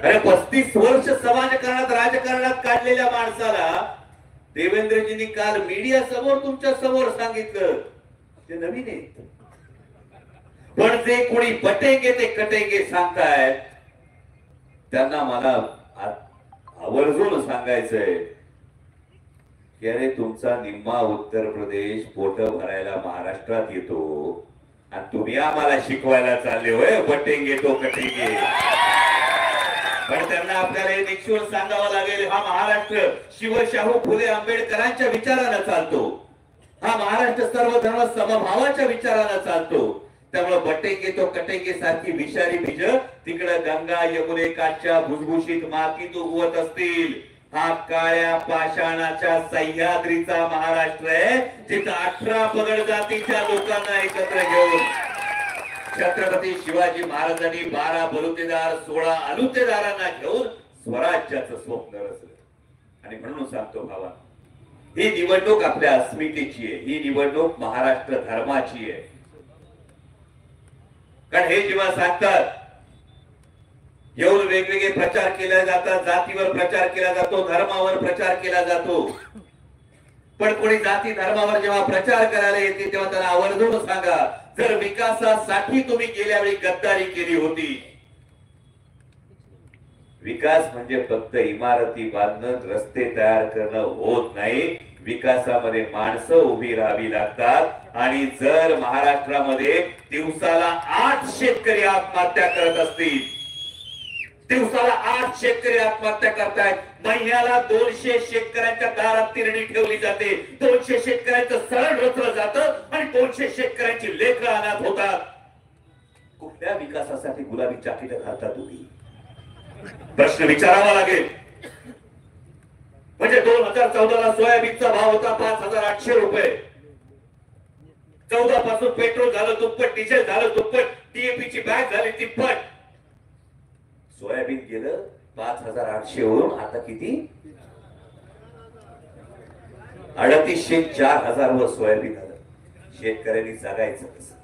अरे 35 वर्ष समाजकारणात राजकारणात काढलेल्या माणसाला देवेंद्रजींनी काल मीडिया समोर तुमच्या समोर सांगितलं ते नवीन आहे. पण जे कोणी बटेंगे ते कटेंगे सांगतायत त्यांना मला आवर्जून सांगायचंय की अरे तुमचा निम्मा उत्तर प्रदेश पोट भरायला महाराष्ट्रात येतो आणि तुम्ही आम्हाला शिकवायला चालले होय बटेंगे तो कटेंगे. पण त्यांना आपल्याला हे निश्चित सांगावं लागेल, हा महाराष्ट्र शिवशाहू फुले आंबेडकरांच्या विचारानं चालतो, हा महाराष्ट्र सर्व धर्म समभावाच्या विचारानं चालतो. त्यामुळे बटेंगे तो कटेंगे सारखी विषारी बीज तिकडे गंगा यमुने काठच्या भुसभुशीत मातीत उगवत असतील. हा काळ्या पाषाणाच्या सह्याद्रीचा महाराष्ट्र आहे, जिथं 18 पगड जातीच्या लोकांना एकत्र घेऊन छत्रपती शिवाजी महाराजांनी 12 बलुतेदार 16 अलुतेदारांना घेऊन स्वराज्याचं स्वप्न रचलं. आणि म्हणून सांगतो भावा, ही निवडणूक आपल्या अस्मितेची आहे, ही निवडणूक महाराष्ट्र धर्माची आहे. कारण हे जेव्हा सांगतात येऊन वेगवेगळे प्रचार केले जातात, जातीवर प्रचार केला जातो, धर्मावर प्रचार केला जातो. पण कोणी जाती धर्मावर जेव्हा प्रचार करायला येते तेव्हा त्यांना आवर्जून सांगा, जर विकासासाठी तुम्ही गेल्या वेळी गद्दारी केली होती, विकास म्हणजे फक्त इमारती बांधणं, रस्ते तयार करणं होत नाही. विकासामध्ये माणसं उभी राहावी लागतात. आणि जर महाराष्ट्रामध्ये दिवसाला 8 शेतकरी आत्महत्या करत असतील, दिवसाला 8 शेतकरी आत्महत्या करतायत, महिन्याला 200 शेतकऱ्यांच्या दारात तिरणी ठेवली जाते, 200 शेतकऱ्यांचं सरळ रचलं जातं आणि 200 शेतकऱ्यांची लेकरं अनाथ होतात. कुठल्या विकासासाठी गुलाबी जाकीट घालता तुम्ही? प्रश्न विचारावा लागेल. म्हणजे 2014 ला सोयाबीनचा भाव होता 5800 रुपये. 14 पासून पेट्रोल झालं दुप्पट, डिझेल झालं दुप्पट, डीएपी ची बॅग झाली तिप्पट. सोयाबीन गेलं 5800 वरून आता किती? 3,500-4,000 वर सोयाबीन झालं. शेतकऱ्यांनी जगायचं कसं?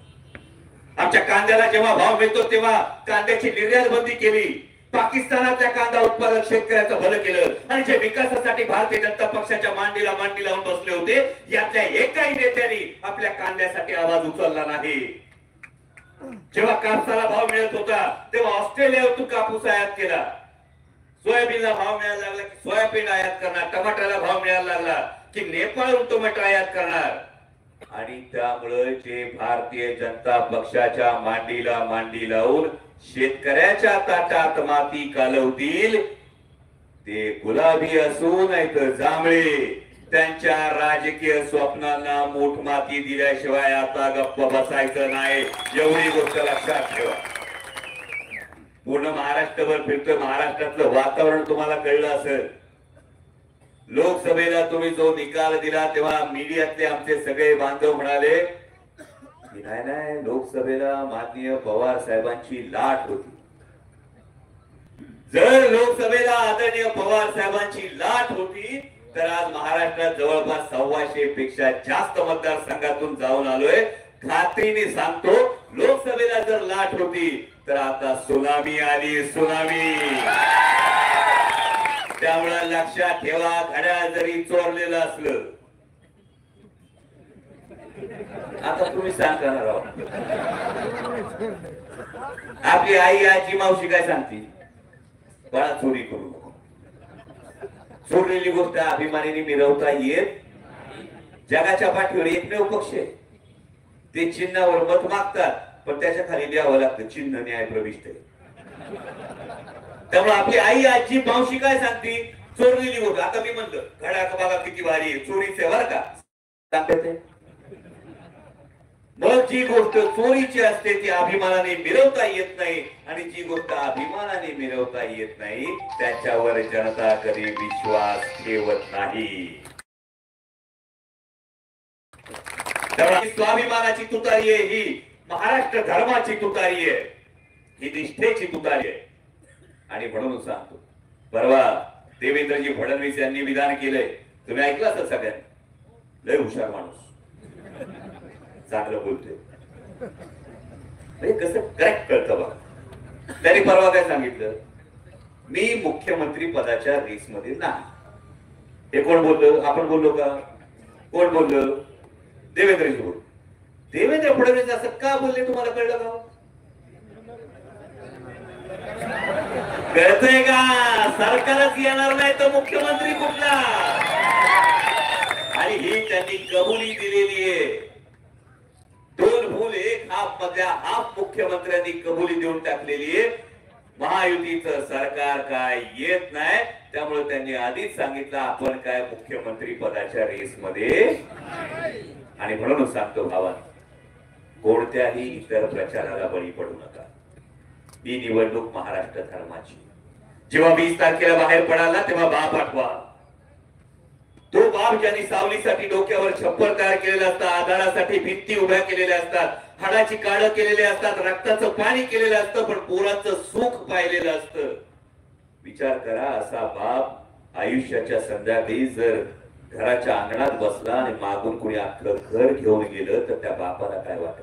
आमच्या कांद्याला जेव्हा भाव मिळतो तेव्हा कांद्याची निर्यात बंदी केली. पाकिस्तानाच्या कांदा उत्पादक शेतकऱ्याचं भलं केलं. आणि जे विकासासाठी भारतीय जनता पक्षाच्या मांडीला मांडी लावून बसले होते, यातल्या एकाही नेत्यांनी आपल्या कांद्यासाठी आवाज उचलला नाही. जेव्हा कापसाला भाव मिळत होता तेव्हा ऑस्ट्रेलियातून कापूस आयात केला. सोयाबीनला भाव मिळायला लागला की सोयाबीन आयात करणार, टमाट्याला भाव मिळायला लागला की नेपाळहून टोमॅटो आयात करणार. आणि त्यामुळे जे भारतीय जनता पक्षाच्या मांडीला मांडी लावून शेतकऱ्याच्या ताटात माती कालवतील ते गुलाबी असू नाही तर जांभळे, त्यांच्या राजकीय स्वप्नांना मूठ माती दिल्याशिवाय आता गप्प बसायचं नाही. एवढी गोष्ट लक्षात ठेवा. पूर्ण महाराष्ट्रभर फिरतोय, महाराष्ट्रातलं वातावरण तुम्हाला कळलं असेल. लोकसभेला तुम्ही जो निकाल दिला तेव्हा मीडियातले आमचे सगळे बांधव म्हणाले की नाही नाही, लोकसभेला माननीय पवार साहेबांची लाट होती. जर लोकसभेला आदरणीय पवार साहेबांची लाट होती तर आज महाराष्ट्रात जवळपास 125 पेक्षा जास्त मतदारसंघातून जाऊन आलोय. खात्रीने सांगतो, लोकसभेला जर लाट होती तर आता सुनामी आली, सुनामी. त्यामुळे लक्षात ठेवा, घड्याळ जरी चोरलेलं असलं, आता तुम्ही सांगणार आहोत. आपली आई आजी मावशी काय सांगते? बाळा चोरी करू नको. चोरलेली गोष्ट अभिमानाने मिरवता येत. जगाच्या पाठीवर एकमेव पक्ष आहे, ते चिन्हावर मत मागतात पण त्याच्या खाली द्यावं लागतं चिन्ह न्याय प्रविष्ट आहे. त्यामुळे आपली आई आजी मावशी काय सांगते? चोरलेली गोष्ट. आता मी म्हणलं घड्याळ बघा किती भारी आहे, चोरीचे बर का सांगते. मग जी गोष्ट चोरीची असते ती अभिमानाने मिरवता येत नाही, आणि जी गोष्ट अभिमानाने मिरवता येत नाही त्याच्यावर जनता कधी विश्वास ठेवत नाही. स्वाभिमानाची तुतारी आहे ही, महाराष्ट्र धर्माची तुतारी आहे, ही निष्ठेची तुतारी आहे. आणि म्हणून सांगतो, परवा देवेंद्रजी फडणवीस यांनी विधान केलंय, तुम्ही ऐकलं असेल सगळ्यांनी. लय हुशार माणूस, चांगलं बोलतोय, म्हणजे कसं करेक्ट कळतं बघा. त्यांनी परवा काय सांगितलं? मी मुख्यमंत्री पदाच्या रेस मध्ये नाही. हे कोण बोललं? आपण बोललो का? कोण बोललं? देवेंद्रजी बोल. देवेंद्र फडणवीस असं का बोलले तुम्हाला कळलं का? कळतंय का? सरकारच येणार नाही तर मुख्यमंत्री कुठला? आणि ही त्यांनी कबुली दिलेली आहे. 2 भूल 1 हाफ मधल्या हाफ मुख्यमंत्र्यांनी कबुली देऊन टाकलेली आहे. महायुतीचं सरकार काय येत नाही, त्यामुळे त्यांनी आधीच सांगितलं आपण काय मुख्यमंत्री पदाच्या रेस मध्ये. आणि म्हणून सांगतो भावा, कोणत्याही इतर प्रचाराला बळी पडू नका. ही निवडणूक महाराष्ट्र धर्माची. जेव्हा 20 तारखेला बाहेर पडाला तेव्हा बाप आठवा. तो बाप ज्यांनी सावलीसाठी डोक्यावर छप्पर तयार केलेलं असतं, आधारासाठी भिंती उभ्या केलेल्या असतात, हाडाची काळं केलेले असतात, रक्ताचं पाणी केलेलं असतं, पण पोराचं सुख पाहिलेलं असतं. विचार करा, असा बाप आयुष्याच्या संध्याकाळी जर घराच्या अंगणात बसला आणि मागून कुणी अख्खं घर घेऊन गेलं तर त्या बापाला काय वाटत?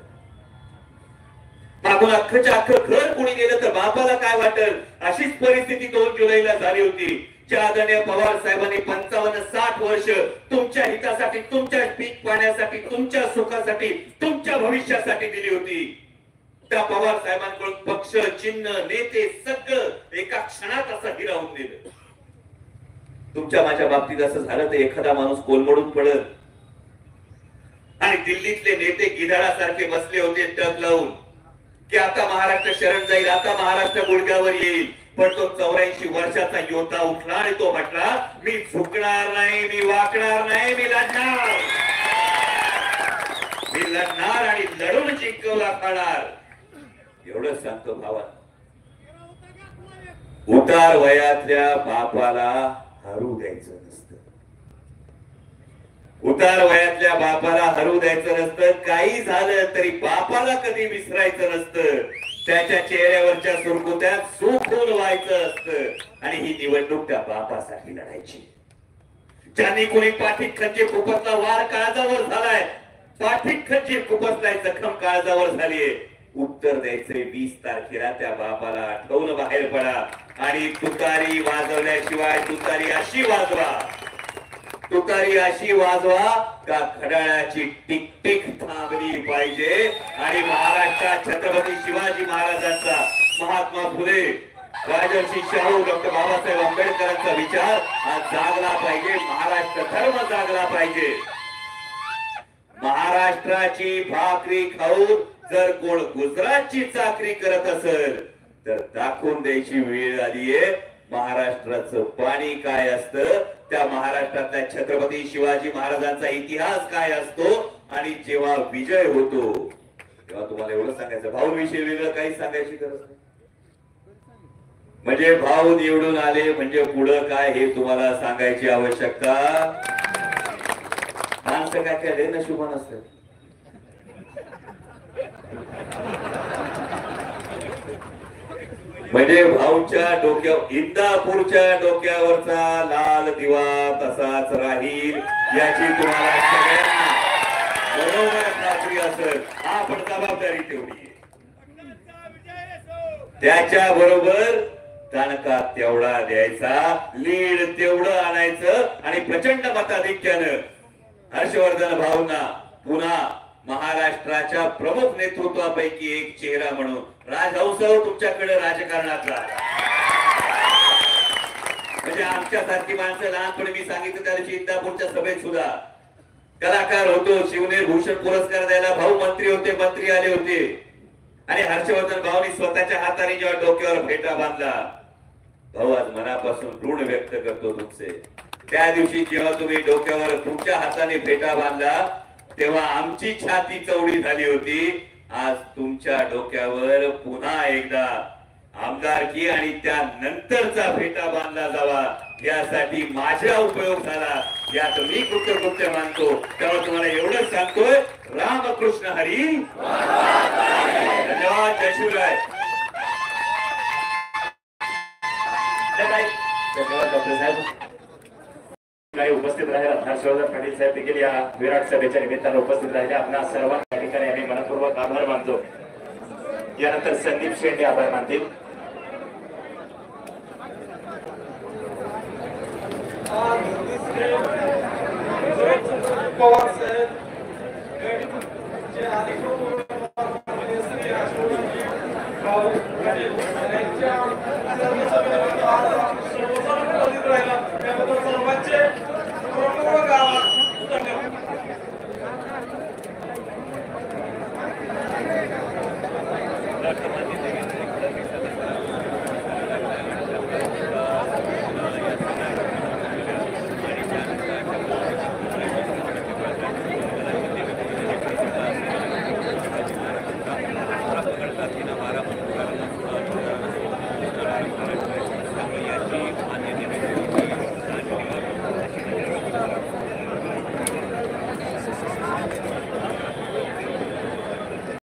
मागून अख्खच्या अख्खं घर कुणी गेलं तर बापाला काय वाटेल? अशीच परिस्थिती 2 जुलैला झाली होती. ज्या आदरणीय पवार साहेबांनी 55-60 वर्ष तुमच्या हितासाठी, तुमच्या पीक पाण्यासाठी, तुमच्या सुखासाठी, तुमच्या भविष्यासाठी दिली होती, त्या पवार साहेबांकडून पक्ष, चिन्ह, नेते सगळं एका क्षणात असं हिरावून दिलं. तुमच्या माझ्या बाबतीत असं झालं तर एखादा माणूस कोलमडून पडत. आणि दिल्लीतले नेते गिधाडासारखे बसले होते टक लावून की आता महाराष्ट्र शरण जाईल, आता महाराष्ट्र गुडघ्यावर येईल. पण तो 84 वर्षाचा योद्धा उठला आणि तो म्हटला, मी झुकणार नाही, मी वाकणार नाही, मी लढणार, मी लढणार आणि लढून जिंकवला खाणार. एवढं सांगतो भावा. उतार वयातल्या बापाला हरू द्यायचं नसतं. उतार वयातल्या बापाला हरू द्यायचं नसतं. काही झालं तरी बापाला कधी विसरायचं नसतं. त्याच्या चेहऱ्यावरच्या सुरकुत्यात सुखून व्हायचं असतं. आणि ही निवडणूक त्या बापासाठी लढायची. ज्यांनी कोणी पाठीत खंजीर खुपसला, वार काळजावर झालाय, पाठीत खंजीर खुपसलाय, जखम काळजावर झालीये, उत्तर द्यायचंय 20 तारखेला त्या बापाला. आठवून बाहेर पडा आणि तुतारी वाजवल्याशिवाय तुतारी अशी वाजवा, तुतारी अशी वाजवा का घड्याळाची टिक-टिक थांबली पाहिजे. आणि महाराष्ट्रात छत्रपती शिवाजी महाराजांचा, महात्मा फुले, राजर्षी शाहू, डॉक्टर बाबासाहेब आंबेडकरांचा विचार आज जागला पाहिजे. महाराष्ट्र धर्म जागला पाहिजे. महाराष्ट्राची भाकरी खाऊन जर कोण गुजरातची चाकरी करत असेल तर दाखवून द्यायची वेळ आलीये. महाराष्ट्राचं पाणी काय असतं, त्या महाराष्ट्रातल्या छत्रपती शिवाजी महाराजांचा इतिहास काय असतो. आणि जेव्हा विजय होतो तेव्हा तुम्हाला एवढं सांगायचं, भाऊविषयी वेगळं काही सांगायची गरज नाही. म्हणजे भाऊ निवडून आले म्हणजे पुढं काय हे तुम्हाला सांगायची आवश्यकता. माणसं काय काय लय नशिबान असतात. म्हणजे भाऊच्या डोक्यावर इंदापूरच्या डोक्यावरचा लाल दिवा तसाच राहील याची तुम्हाला सगळ्यांना बरोबर खात्री असेल. आपण जबाबदारी तेवढी त्याच्या बरोबर दणका तेवढा द्यायचा, लीड तेवढं आणायचं आणि प्रचंड मताधिक्यानं हर्षवर्धन भाऊंना पुन्हा महाराष्ट्राच्या प्रमुख नेतृत्वापैकी एक चेहरा म्हणून राजहंसव तुमच्याकडे राजकारणातला. म्हणजे आमच्यासारखी माणसं लहानपणी मी सांगितलं त्या दिवशी इंदापूरच्या सभेत सुद्धा कलाकार होतो, शिवनेर भूषण पुरस्कार द्यायला भाऊ मंत्री होते, मंत्री आले होते आणि हर्षवर्धन भाऊनी स्वतःच्या हाताने जेव्हा डोक्यावर फेटा बांधला, भाऊ आज मनापासून ऋण व्यक्त करतो तुमचे. त्या दिवशी जेव्हा तुम्ही डोक्यावर तुमच्या हाताने फेटा बांधला तेव्हा आमची छाती चौडी झाली होती. आज तुमच्या डोक्यावर पुन्हा एकदा आमदारकी आणि त्यानंतरचा फेटा बांधला जावा यासाठी माझा उपयोग झाला यात मी कृतज्ञ मानतो. तेव्हा तुम्हाला एवढंच सांगतोय, रामकृष्ण हरी. धन्यवाद. जय शिवराय. धन्यवाद डॉक्टर साहेब. काही उपस्थित राहिला हर्षवर्धन पाटील साहेब देखील या विराट सभेच्या निमित्तानं उपस्थित राहिले. आपल्या सर्वांच्या ठिकाणी आम्ही मनपूर्वक आभार मानतो. यानंतर संदीप शेंडे आभार मानतील. पवार साहेब सर्वांचे